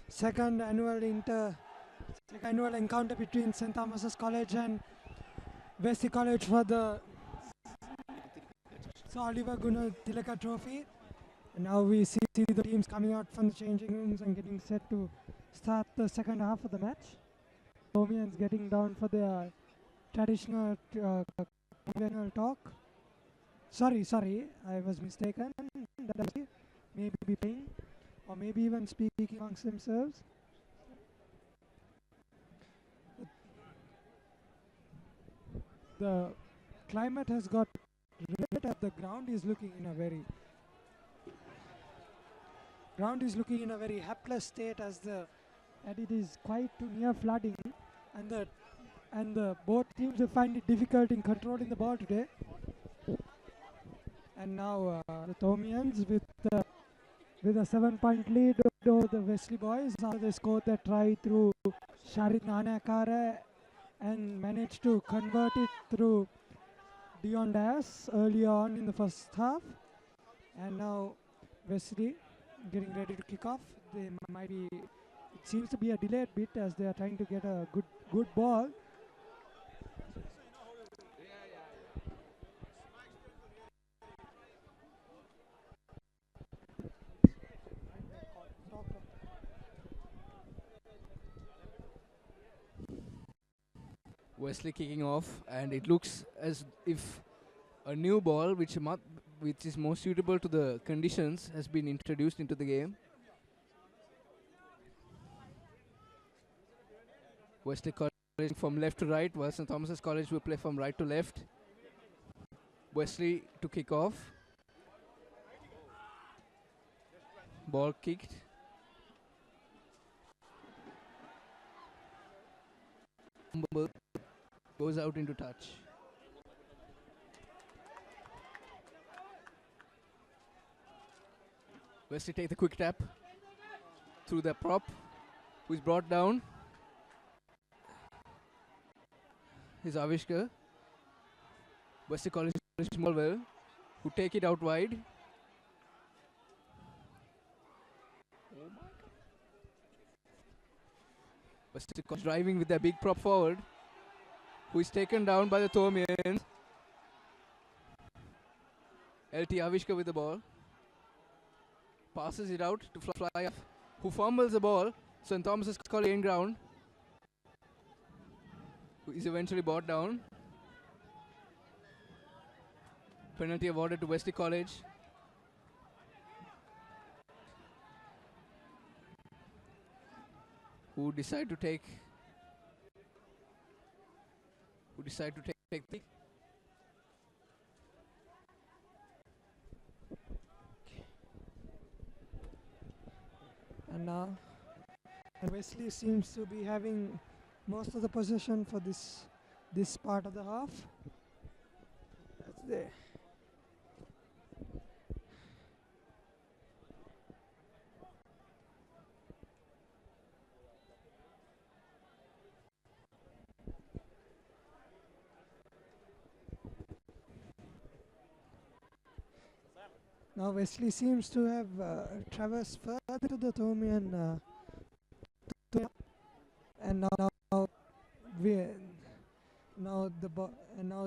second annual encounter between St. Thomas's College and Wesley College for the Sir Oliver Goonetilleke Trophy. And now we see the teams coming out from the changing rooms and getting set to start the second half of the match. Thomians getting down for their traditional conventional talk. Sorry, I was mistaken. Maybe playing or maybe even speaking amongst themselves. The climate has got red up. The ground is looking in a very hapless state as it is quite too near flooding, and the both teams will find it difficult in controlling the ball today. And now the Thomians with a 7-point lead over the Wesley boys after they scored that try through Sharit Nanakara and managed to convert it through Dion Das early on in the first half. And now Wesley getting ready to kick off. It seems to be a delayed bit as they are trying to get a good ball. Wesley kicking off, and it looks as if a new ball, which is more suitable to the conditions, has been introduced into the game. Wesley College from left to right, while St. Thomas's College will play from right to left. Wesley to kick off. Ball kicked. Goes out into touch. Wesley take the quick tap through the prop, who is brought down. Is Avishka. Wesley College Smallwell, who take it out wide. Wesley College driving with their big prop forward, who is taken down by the Thomians. LT Avishka with the ball. Passes it out to fly off. Who fumbles the ball. St. Thomas's College in ground. Who is eventually brought down. Penalty awarded to Wesley College. Who decide to take the. And now Wesley seems to be having most of the possession for this part of the half. That's there. Now Wesley seems to have traversed further to the Thomian, and now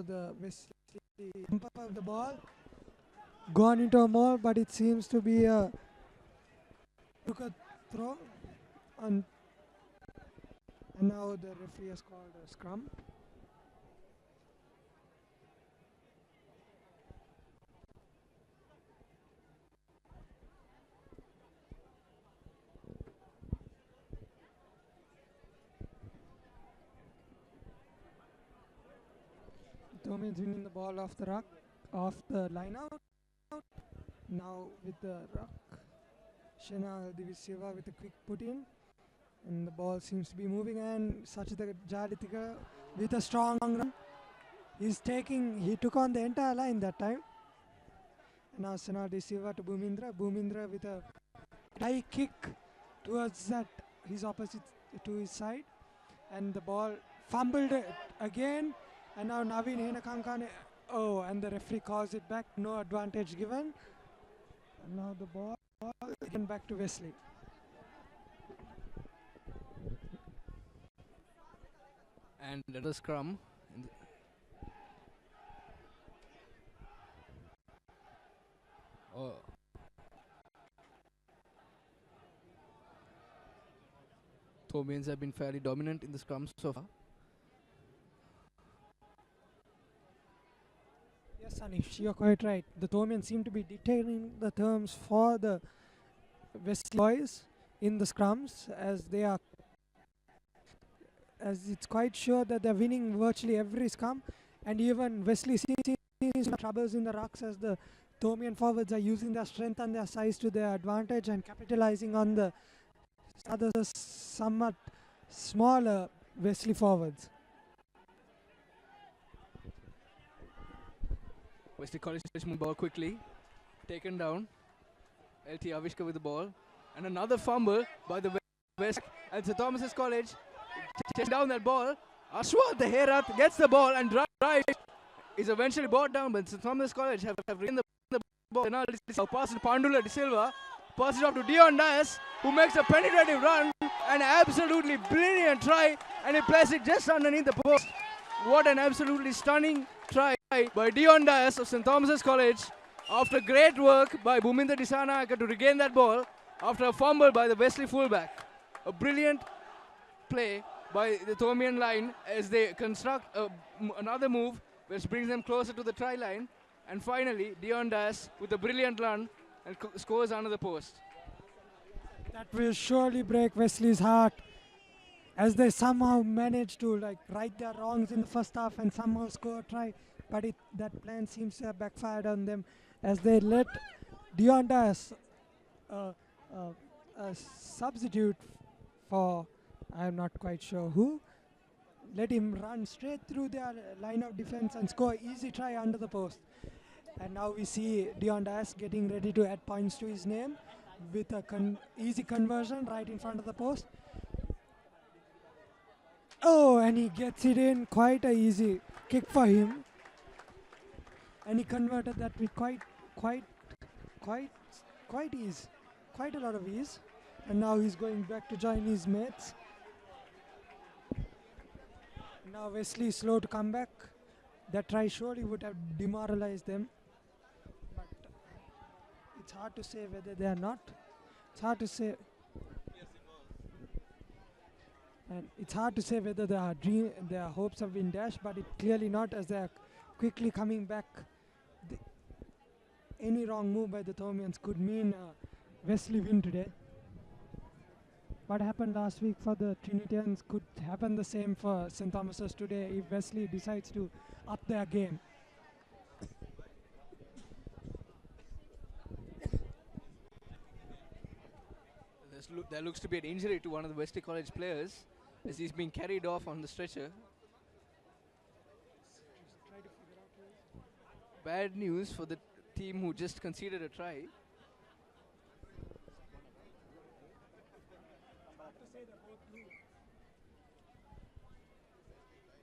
the Wesley pump up of the ball gone into a maul, but it seems to be a throw, and now the referee has called a scrum. Thomians winning the ball off the line out. Now with the ruck, Shena Diviseva with a quick put in, and the ball seems to be moving, and Sachita Jalitika with a strong run. He took on the entire line that time. And now Shena Diviseva to Bhumindra with a high kick towards his opposite to his side, and the ball fumbled again. And now Naveen Henakankane, and the referee calls it back, no advantage given. And now the ball again back to Wesley. And another scrum. Oh. Thomians have been fairly dominant in the scrums so far. Yes, Anish, you're quite right. The Thomians seem to be dictating the terms for the Wesley boys in the scrums, as it's quite sure that they're winning virtually every scrum, and even Wesley sees troubles in the rucks as the Thomian forwards are using their strength and their size to their advantage and capitalizing on the other somewhat smaller Wesley forwards. Wesley College move ball quickly, taken down. LT Avishka with the ball, and another fumble by the West. And S.Thomas College takes down that ball. Ashwat the Herath gets the ball and drive is eventually brought down, but S.Thomas College have retained the ball. And now pass to Pandula De Silva, pass it off to Dion Dias, who makes a penetrative run, an absolutely brilliant try, and he places it just underneath the post. What an absolutely stunning try by Dion Dias of St. Thomas's College after great work by Bhuminder Disanayake to regain that ball after a fumble by the Wesley fullback. A brilliant play by the Thomian line as they construct another move which brings them closer to the try line, and finally Dion Dias with a brilliant run and scores under the post. That will surely break Wesley's heart as they somehow manage to right their wrongs in the first half and somehow score a try, but that plan seems to have backfired on them as they let Dion Dias a substitute for I'm not quite sure who, let him run straight through their line of defense and score easy try under the post. And now we see Dion Dias getting ready to add points to his name with a easy conversion right in front of the post. Oh, and he gets it in, quite a easy kick for him. And he converted that with quite ease, quite a lot of ease. And now he's going back to join his mates. Now Wesley is slow to come back. That try surely would have demoralized them. But it's hard to say whether they are not. It's hard to say. And it's hard to say whether their hopes have been dashed, but it's clearly not, as they are quickly coming back. Any wrong move by the Thomians could mean Wesley win today. What happened last week for the Trinitarians could happen the same for St. Thomas's today if Wesley decides to up their game. There looks to be an injury to one of the Wesley College players as he's being carried off on the stretcher. Bad news for the team who just conceded a try.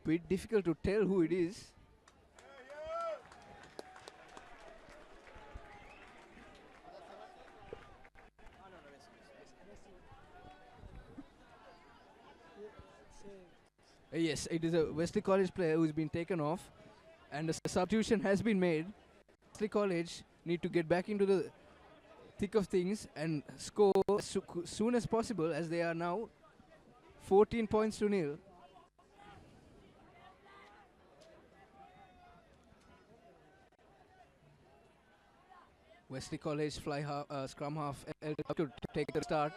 Bit difficult to tell who it is. Yes, it is a Wesley College player who's been taken off, and a substitution has been made. Wesley College need to get back into the thick of things and score as soon as possible, as they are now 14 points to nil. Wesley College scrum half to take the start.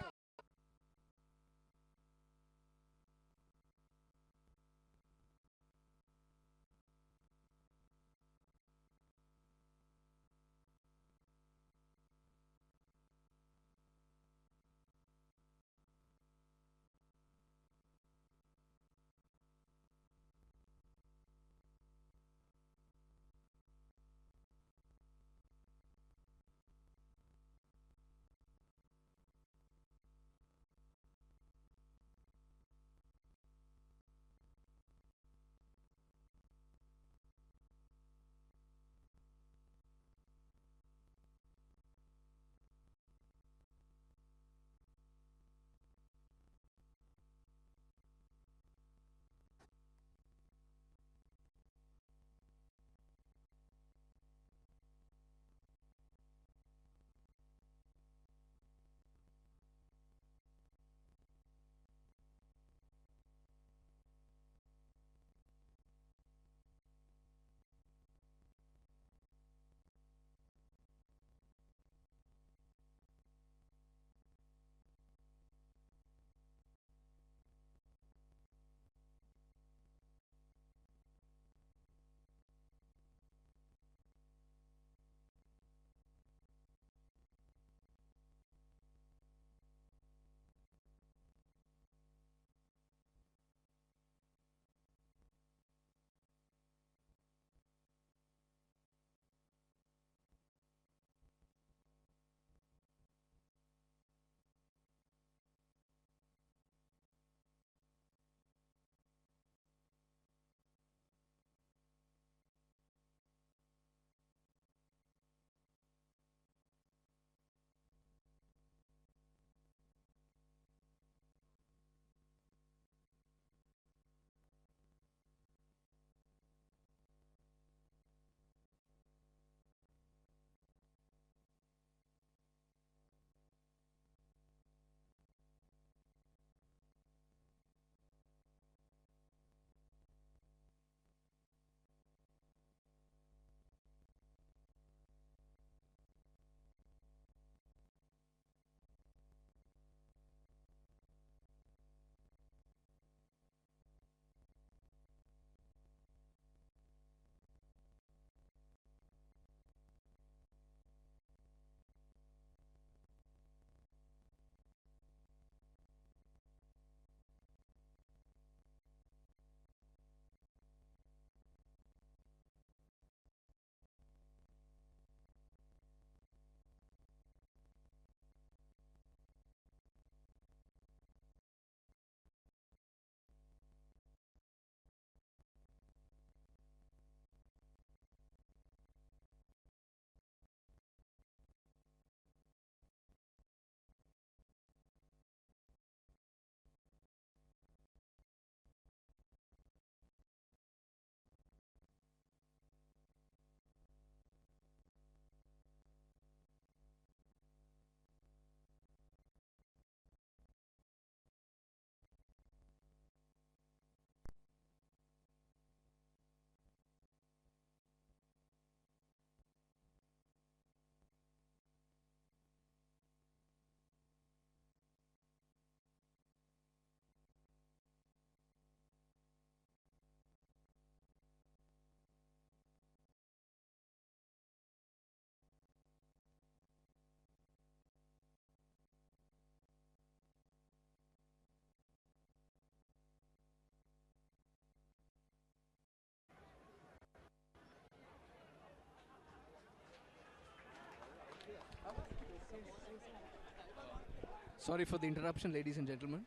Sorry for the interruption, ladies and gentlemen.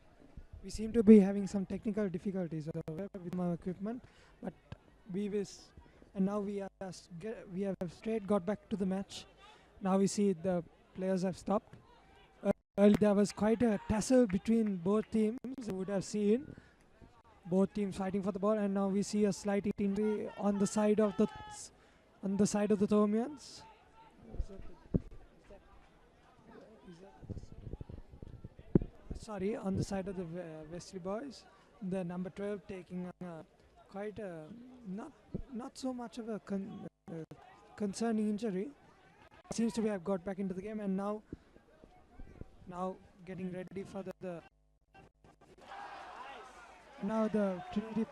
We seem to be having some technical difficulties with my equipment, but and now we have straight got back to the match. Now we see the players have stopped. Earlier there was quite a tussle between both teams. You would have seen both teams fighting for the ball, and now we see a slight injury on the side of the Thomians. Sorry, on the side of the Wesley boys, the number 12 taking quite a not so much of a concerning injury. Seems to be have got back into the game, and now getting ready for the now the Trinity,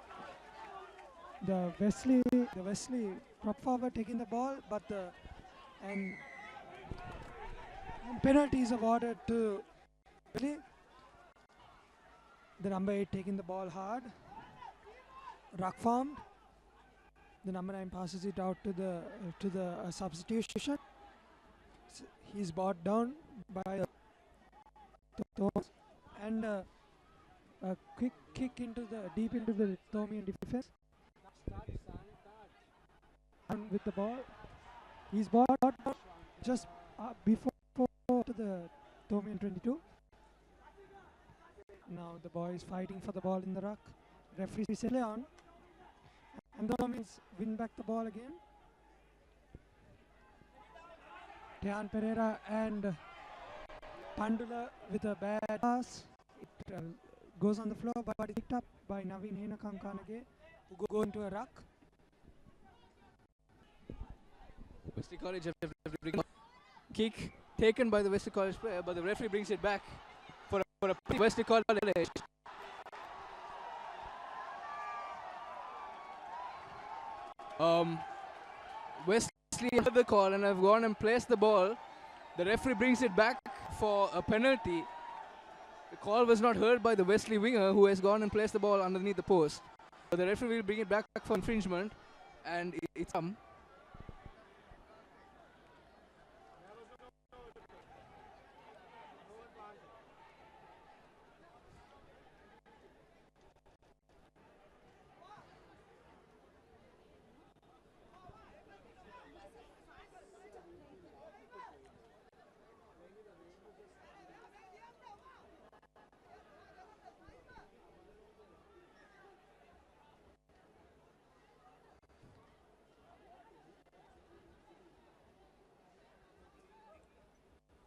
the Wesley prop forward taking the ball, but and penalties awarded to Wesley. The number 8 taking the ball hard. Ruck formed. The number 9 passes it out to the substitution. He's brought down by Thomas, and a quick kick deep into the Thomian defense. And with the ball, he's brought just before to the Thomian 22. Now the boys fighting for the ball in the ruck. Referee says play on, and the Thomians win back the ball again. Tehan Pereira and Pandula with a bad pass. It goes on the floor, but it's picked up by Navin Henakamkanage, who go into a ruck. Wesley College have kick taken by the Wesley College player, but the referee brings it back for a Wesley College. Wesley had the call and have gone and placed the ball. The referee brings it back for a penalty. The call was not heard by the Wesley winger, who has gone and placed the ball underneath the post. So the referee will bring it back for infringement, and it's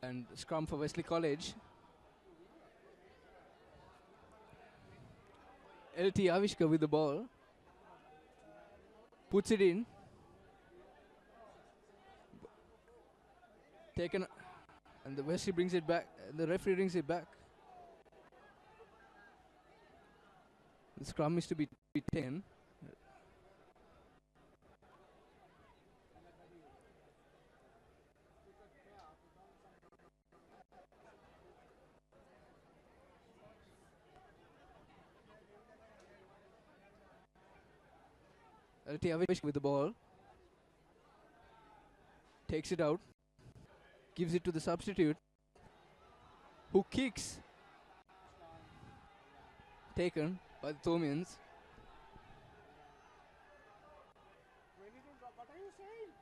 and scrum for Wesley College. LT Avishka with the ball. Puts it in. Taken, and the Wesley brings it back. The referee brings it back. The scrum is to be taken. LT Avishka with the ball. Takes it out. Gives it to the substitute, who kicks. Taken by the Thomians. What are you saying?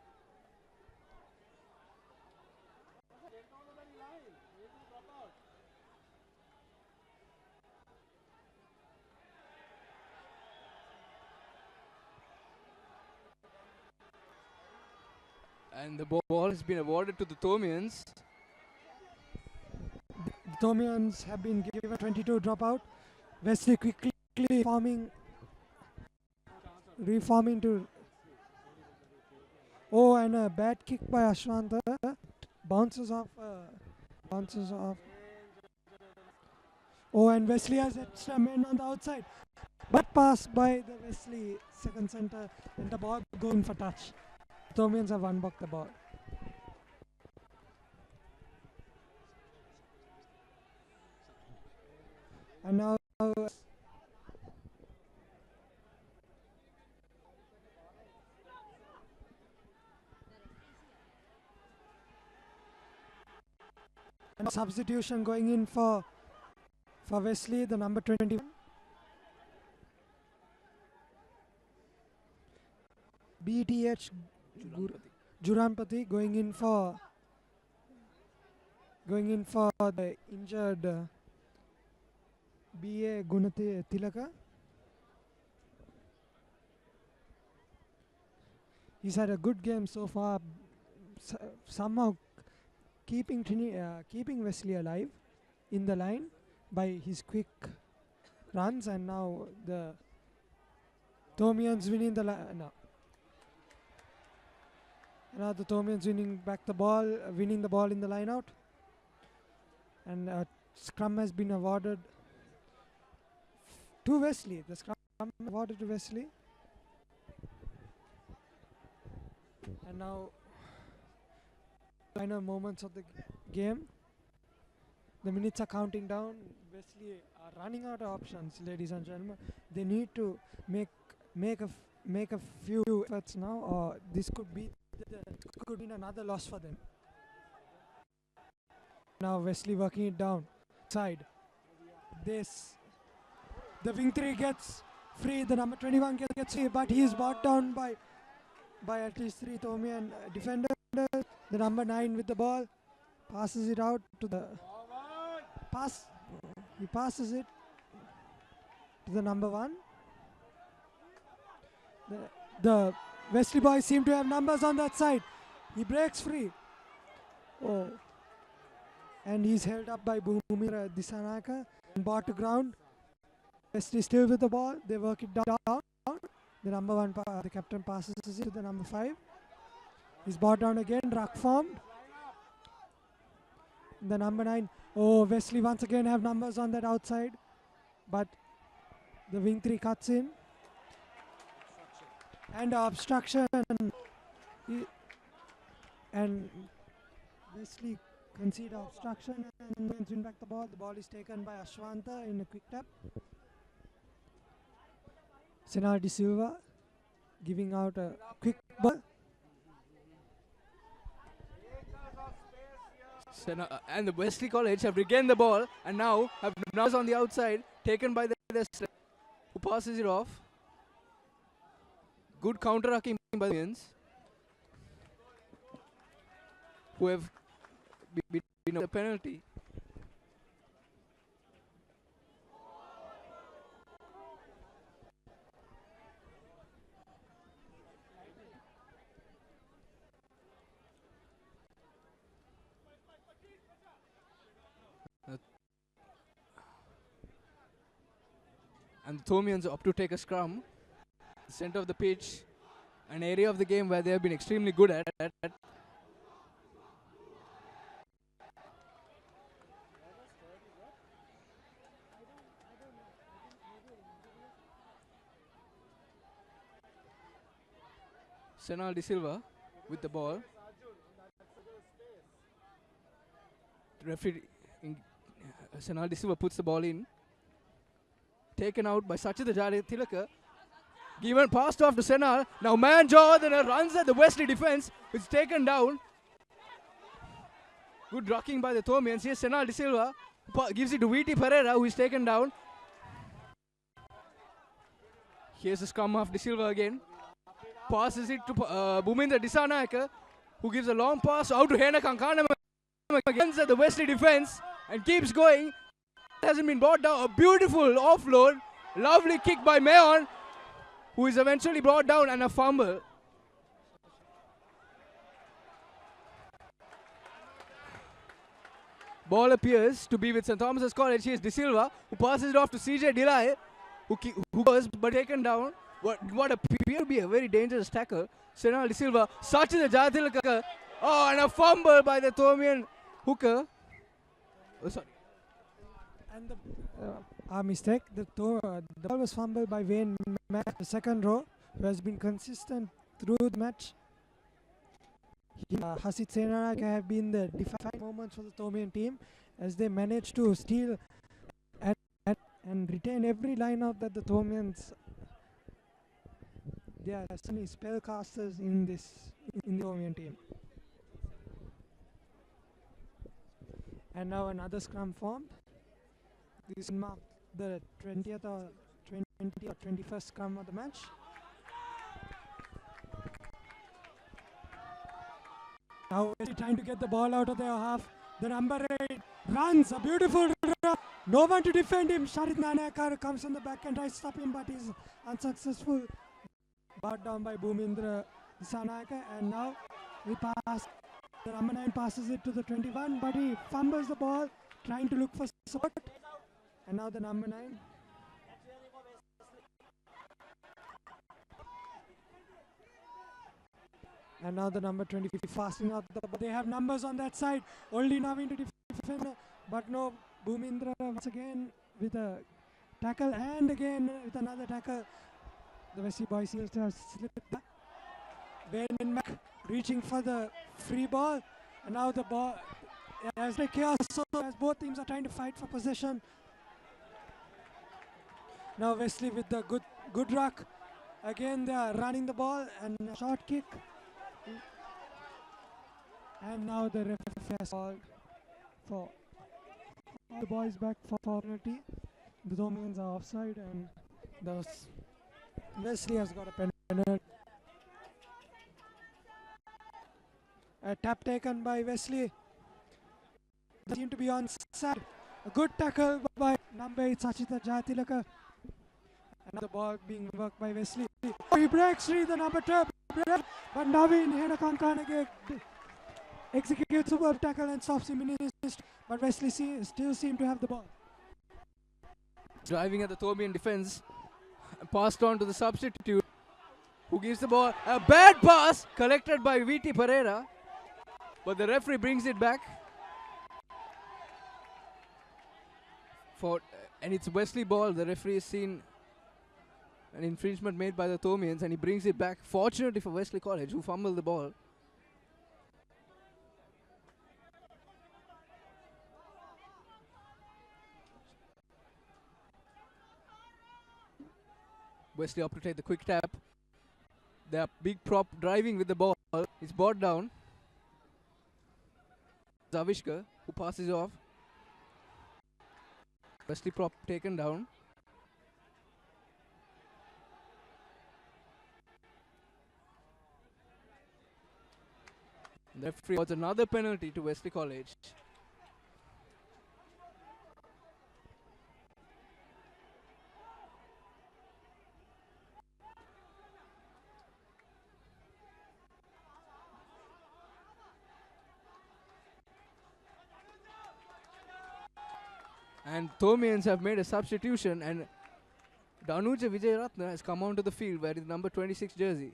And the ball has been awarded to the Thomians. The Thomians have been given 22 dropout. Wesley quickly reforming to. Oh, and a bad kick by Ashwanta. Bounces off. Oh, and Wesley has extra men on the outside. But passed by the Wesley second center, and the ball going for touch. Thomians have unbucked the ball. And now And substitution going in for Wesley, the number 21. BTH Juranpati going in for the injured BA Goonetilleke. He's had a good game so far, somehow keeping Wesley alive in the line by his quick runs, and now the Thomians winning the line. Now the Thomians winning the ball in the line out, and scrum has been awarded to Wesley. The scrum awarded to Wesley, and now final moments of the game. The minutes are counting down. Wesley are running out of options, ladies and gentlemen. They need to make a few efforts now, or this could be another loss for them. Now Wesley working it down side. The wing 3 gets free. The number 21 gets free, but he is brought down by at least 3 Thomian defenders. The number 9 with the ball passes it out to the pass. He passes it to the number 1. The Wesley boys seem to have numbers on that side. He breaks free. Oh. And he's held up by Bhumindra Dissanayake and brought to ground. Wesley still with the ball. They work it down. The number 1, the captain passes it to the number 5. He's brought down again. Ruck formed. The number 9. Oh, Wesley once again have numbers on that outside. But the wing 3 cuts in. And obstruction. And Wesley concede obstruction and win back the ball. The ball is taken by Ashwanta in a quick tap. Senal De Silva giving out a quick ball. And the Wesley College have regained the ball and now have numbers on the outside taken by the who passes it off. Good counter-attacking by the Indians, who have been a penalty. And the Thomians are up to take a scrum. Center of the pitch, an area of the game where they have been extremely good at. Senal De Silva with the ball. The referee, Senal De Silva puts the ball in. Taken out by Sachita Tilaka. Given passed off to Senal. Now Manjawardena runs at the Wesley defense. It's taken down. Good rocking by the Thomians. Here's Senal De Silva. Gives it to Viti Pereira, who is taken down. Here's the scrum of De Silva again. Passes it to Bhumindra Dissanayake, who gives a long pass out to Hena Kankana. Runs at the Wesley defense and keeps going. Hasn't been brought down. A beautiful offload. Lovely kick by Mayon, who is eventually brought down, and a fumble. Ball appears to be with St. Thomas's College. Here's De Silva, who passes it off to CJ Delay, who goes but taken down. What appears to be a very dangerous tackle. Senal De Silva, Sachita Jatilaka. Oh, and a fumble by the Thomian hooker. Oh, sorry. And our mistake. The ball was fumbled by Wayne Mack, the second row, who has been consistent through the match. Hasit Senanayake have been the defining moments for the Thomian team as they managed to steal and retain every line-out that the Thomians. They are certainly spellcasters in the Thomian team. And now another scrum formed. This marked the 20th or 20 or 21st scrum of the match. Now Wesley trying to get the ball out of their half. The number 8 runs, a beautiful run. No one to defend him. Sharit Nanayakar comes on the back and tries to stop him, but he's unsuccessful. Brought down by Bhumindra Disanayake, and now he passes. The number 9 passes it to the 21, but he fumbles the ball, trying to look for support. And now the number 9. And now the number 20 fasting out the ball. They have numbers on that side. Only Naveen to defend, but no, Bhumindra once again with a tackle, and again with another tackle. The Wesley boys seems to have slipped back. Ben Mac reaching for the free ball, and now the ball as the chaos, so as both teams are trying to fight for possession. Now Wesley with the good ruck. Again they are running the ball and a short kick. And now the referee has called for all the boys back for penalty. The Thomians are offside, and Wesley has got a penalty. A tap taken by Wesley. They seem to be on side. A good tackle by number 8 Sachita Jatilaka. And the ball being worked by Wesley. He breaks free the number 12. But Naveen Hedakankanage executes a superb tackle and stops him in his. But Wesley still seem to have the ball. Driving at the Thomian defense. Passed on to the substitute, who gives the ball. A bad pass collected by V.T. Pereira. But the referee brings it back. And it's Wesley ball. The referee has seen an infringement made by the Thomians, and he brings it back. Fortunately for Wesley College, who fumbled the ball. Wesley up to take the quick tap. Their big prop driving with the ball. It's brought down. Zavishka, who passes off. Wesley prop taken down. The referee was another penalty to Wesley College. And Thomians have made a substitution, and Danuja Vijayaratna has come onto the field wearing the number 26 jersey.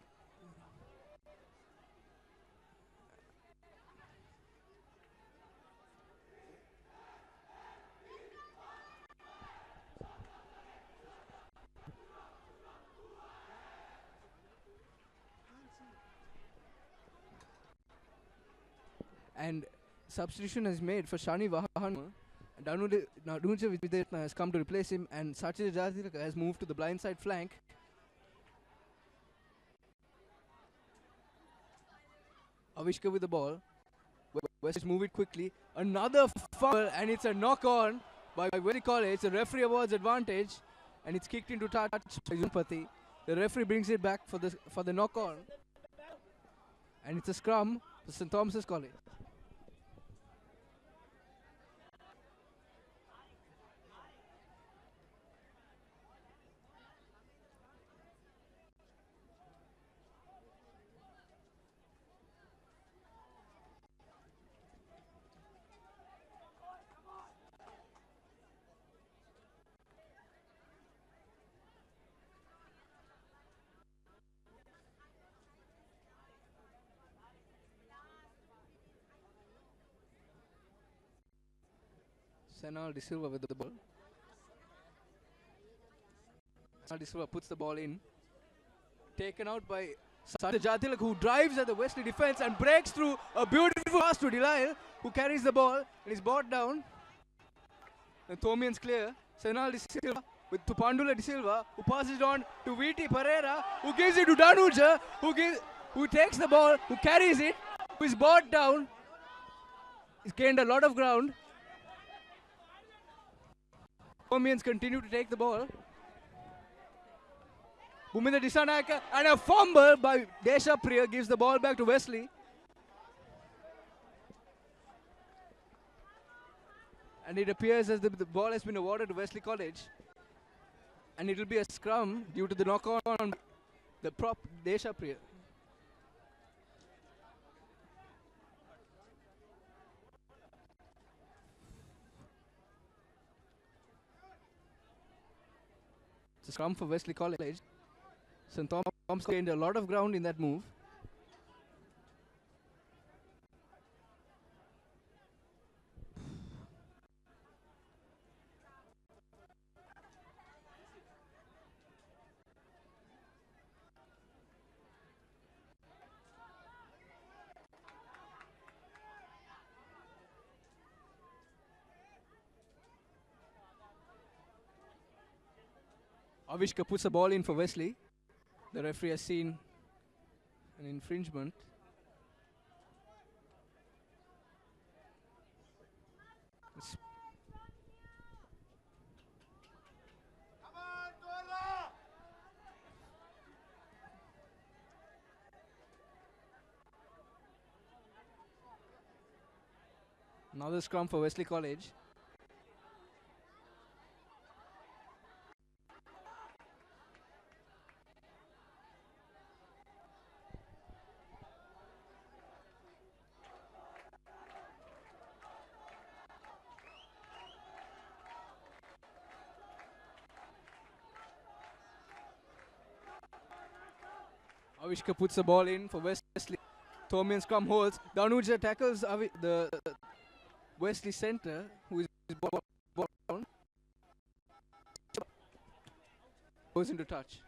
And substitution is made for Shani Vahan. Danuja Vijayaratna has come to replace him, and Sachita Jatilaka has moved to the blindside flank. Avishka with the ball. West move it quickly. Another foul, and it's a knock-on by Wesley College. The referee awards advantage, and it's kicked into touch by Junpati. The referee brings it back for the knock-on, and it's a scrum for St. Thomas's College. Senal De Silva with the ball. Senal De Silva puts the ball in. Taken out by Sachita Jatilaka, who drives at the Wesley defense and breaks through. A beautiful pass to Delisle, who carries the ball and is brought down. The Thomians clear. Senal De Silva to Pandula De Silva, who passes it on to V.T. Pereira, who gives it to Danuja, who takes the ball, who carries it, who is brought down. He's gained a lot of ground. Thomians continue to take the ball. Bhuminder Disanayake and a fumble by Desha Priya gives the ball back to Wesley. And it appears as the ball has been awarded to Wesley College. And it will be a scrum due to the knock on the prop Desha Priya. It's a scrum for Wesley College. St. Thomas gained a lot of ground in that move. Avishka puts the ball in for Wesley. The referee has seen an infringement. Another scrum for Wesley College. Avishka puts the ball in for Wesley. Thomian scrum holds. Danuja tackles the Wesley center, who is ball down. Goes into touch.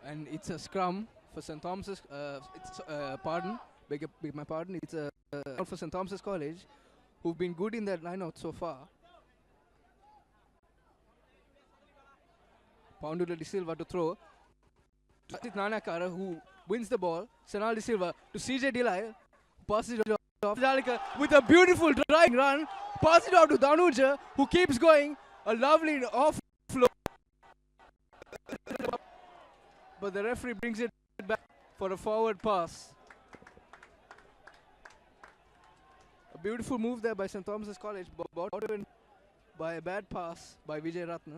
And it's a scrum for St. Thomas's. Beg my pardon. It's a for St. Thomas's College, who've been good in that line-out so far. Pandula De Silva to throw. Nanakara, who wins the ball. Sanal De Silva to CJ Delay, passes it off. Jalika with a beautiful driving run, passes it out to Danuja, who keeps going. A lovely off-flow. But the referee brings it back for a forward pass. A beautiful move there by St. Thomas's College, brought in by a bad pass by Vijay Ratna.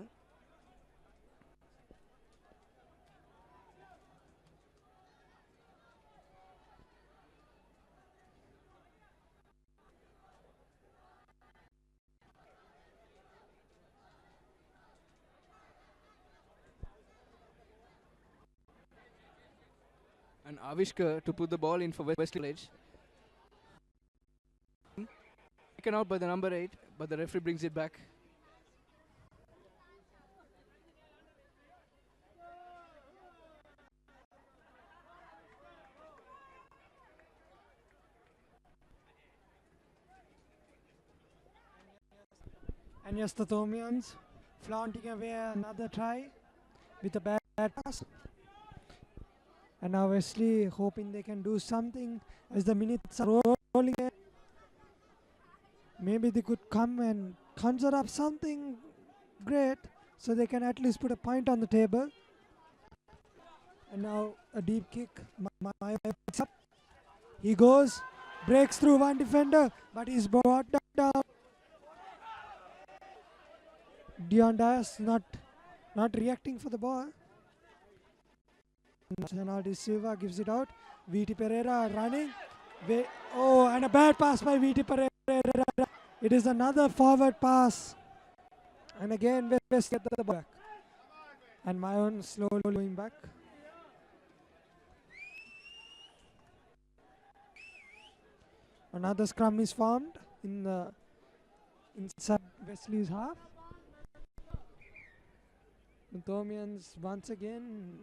And Avishka to put the ball in for Wesley College. Taken out by the number 8, but the referee brings it back. And yes, the Thomians flaunting away another try with a bad pass. And now Wesley hoping they can do something as the minutes are rolling in. Maybe they could come and conjure up something great so they can at least put a point on the table. And now a deep kick. Up. He goes, breaks through one defender, but he's brought down. Dion Dias not reacting for the ball. Sanal De Silva gives it out. VT Pereira running. And a bad pass by VT Pereira. It is another forward pass. And again, West get the ball back. And Mayon slowly going back. Another scrum is formed inside Wesley's half. The Thomians once again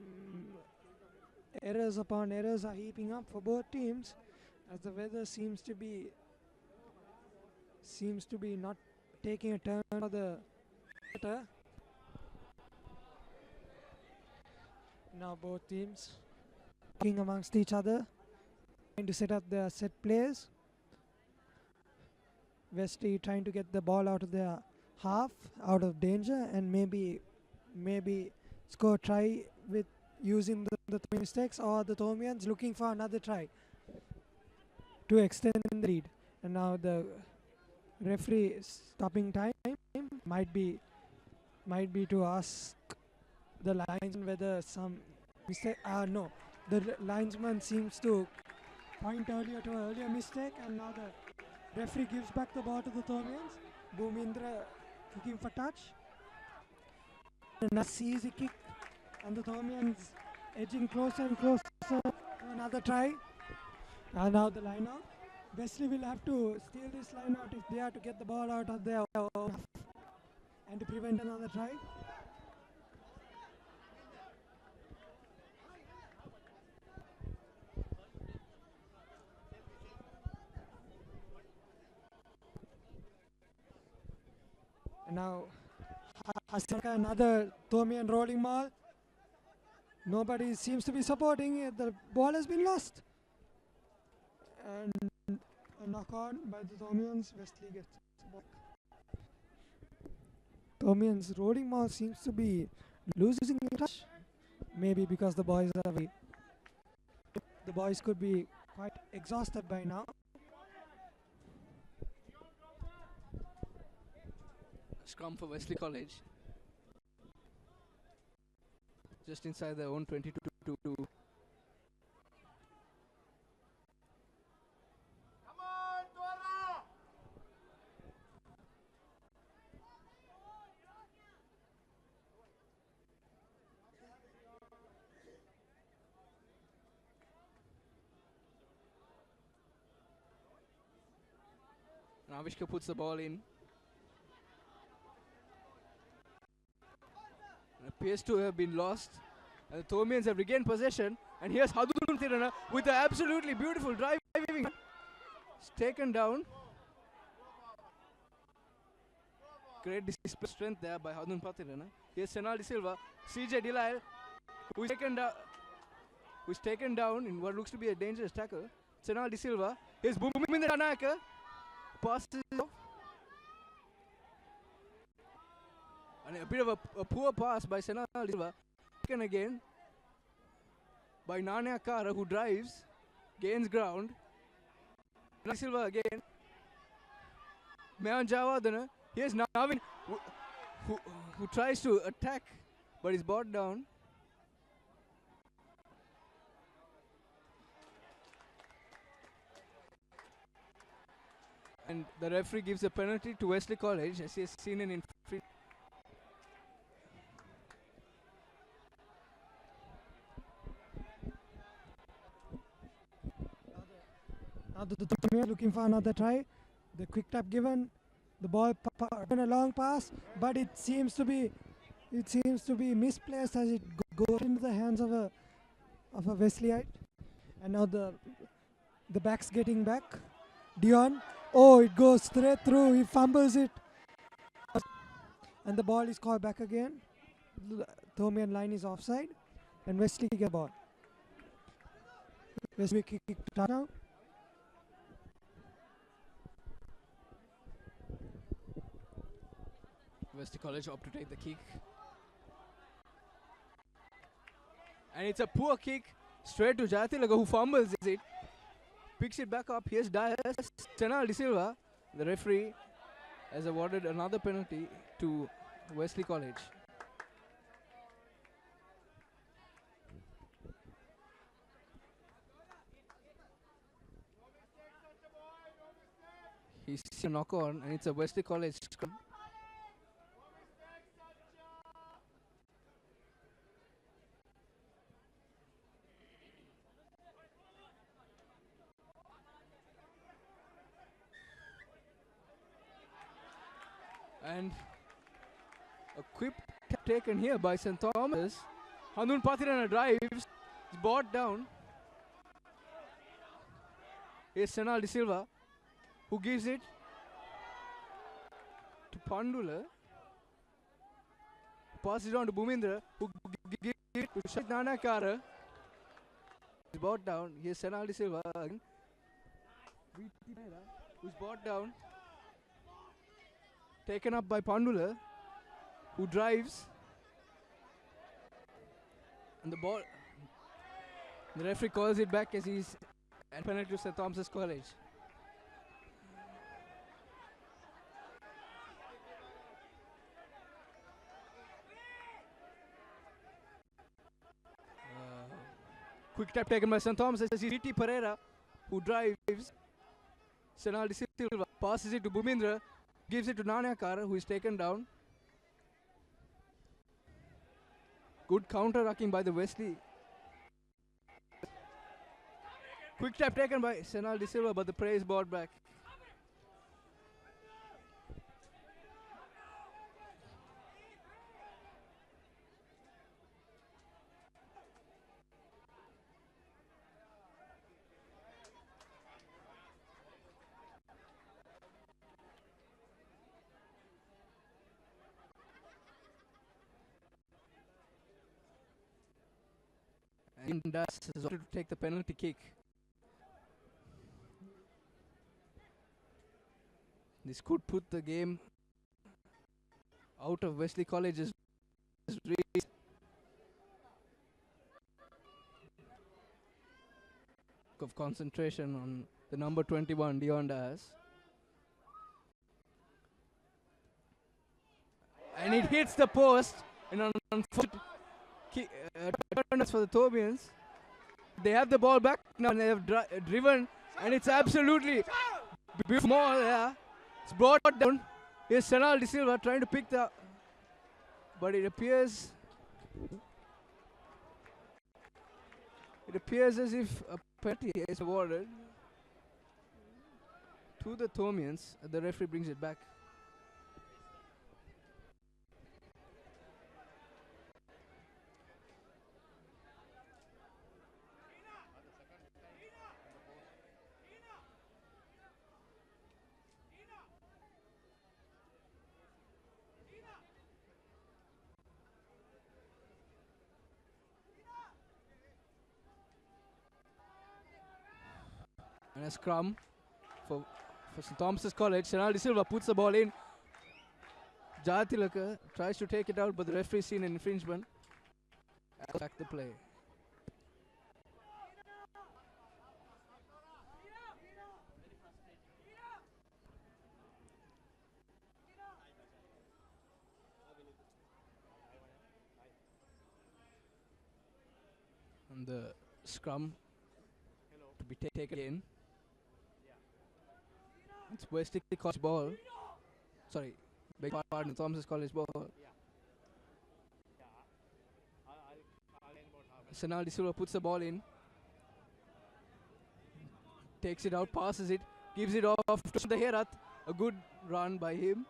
errors upon errors are heaping up for both teams as the weather seems to be not taking a turn for the better. Now both teams working amongst each other, trying to set up their set plays. Wesley trying to get the ball out of their half, out of danger, and maybe score try with using the mistakes, or the Thomians looking for another try to extend the lead. And now the referee stopping time might be to ask the linesman whether some mistake. No, the linesman seems to point earlier to an earlier mistake, and now the referee gives back the ball to the Thomians. Bhumindra kicking for touch. A nice easy kick, and the Thomians edging closer and closer to another try. And now the line out. Wesley will have to steal this line out if they are to get the ball out of their own half and to prevent another try. And now Hasaka, another Thomian rolling ball. Nobody seems to be supporting it. The ball has been lost. And a knock on by the Thomians. Wesley gets the ball. Thomians rolling ball seems to be losing touch. Maybe because the boys are away. The boys could be quite exhausted by now. Scrum for Wesley College. Just inside their own 22. Avishka puts the ball in. It appears to have been lost. And the Thomians have regained possession. And here's Hadun Tirana with an absolutely beautiful driving. It's taken down. Great display of strength there by Hadun Patirana. Here's Senal De Silva. CJ Delisle, who's taken down in what looks to be a dangerous tackle. Senal De Silva. Here's Bhumindra Danaka. Passes off. And a bit of a poor pass by Senal De Silva. Taken again by Nanya Kara, who drives, gains ground. De Silva again. Mayan Javadana. Here's Navin, who tries to attack, but is brought down. And the referee gives a penalty to Wesley College, as he has seen an infringement. Now the Thomians looking for another try. The quick tap given. The ball in a long pass, but it seems to be misplaced as it goes into the hands of a Wesleyite. And now the back's getting back. Dion, oh, it goes straight through. He fumbles it, and the ball is called back again. The Thomian line is offside, and Wesley get ball. Wesley kick touchdown. Wesley College opt to take the kick. And it's a poor kick straight to Jayatilaka, who fumbles it. Picks it back up. Here's Senal De Silva. The referee has awarded another penalty to Wesley College. He's a knock on, and it's a Wesley College scrum. And a quick taken here by S.Thomas. Hanun Patirana drives. It's brought down. Here's Senal De Silva, who gives it to Pandula. Passes it on to Bhumindra, who gives it to Shahid Nanakara. He's brought down. Here's Senal De Silva again, who's brought down. Taken up by Pandula, who drives. And the ball, the referee calls it back as he's a penalty to St. Thomas's College. Quick tap taken by St. Thomas as P.T. Pereira, who drives. Senal De Silva passes it to Bhumindra, gives it to Nanakara, who is taken down. Good counter-rucking by the Wesley. Quick tap taken by Senal De Silva, but the prey is brought back. And Das has opted to take the penalty kick. This could put the game out of Wesley College's reach. Of concentration on the number 21, Dion Das. And it hits the post. And unfortunately, turns for the Thomians. They have the ball back now and they have driven, and it's absolutely beautiful. It's brought down. Here's Senal De Silva trying to pick the, but it appears as if a penalty is awarded to the Thomians. The referee brings it back. And a scrum for St. Thomas's College. Senal De Silva puts the ball in. Goonetilleke tries to take it out, but the referee seen an infringement. Back the play. And the scrum to be taken in. It's Wesley College ball. Sorry, beg pardon, Thomas's College ball. Senal De Silva puts the ball in. Takes it out, passes it, gives it off to the Herat. A good run by him.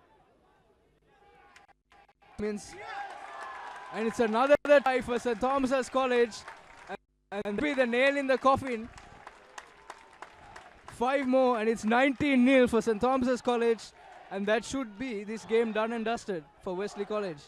And it's another try for St. Thomas's College. And be the nail in the coffin. 5 more and it's 19-0 for St. Thomas's College, and that should be this game done and dusted for Wesley College.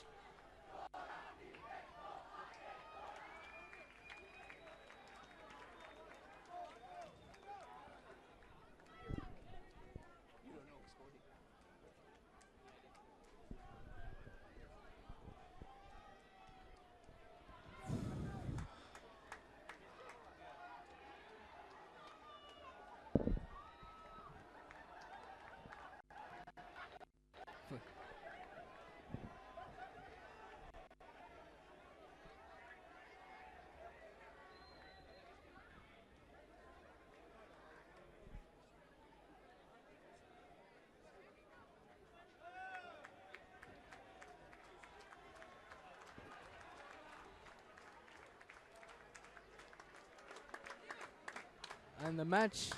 And the match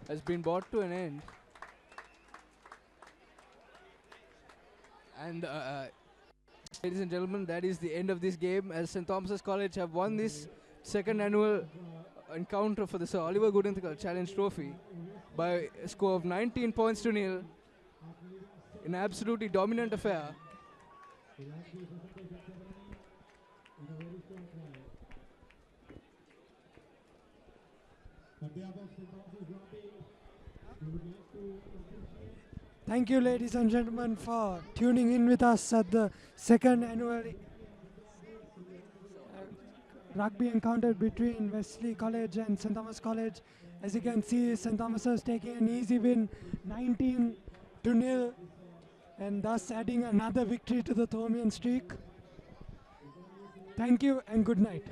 has been brought to an end. And ladies and gentlemen, that is the end of this game, as St. Thomas's College have won this second annual encounter for the Sir Oliver Goonetilleke Challenge Trophy by a score of 19 points to nil in an absolutely dominant affair. Thank you, ladies and gentlemen, for tuning in with us at the second annual rugby encounter between Wesley College and S.Thomas College. As you can see, S.Thomas is taking an easy win, 19-0, and thus adding another victory to the Thomian streak. Thank you and good night.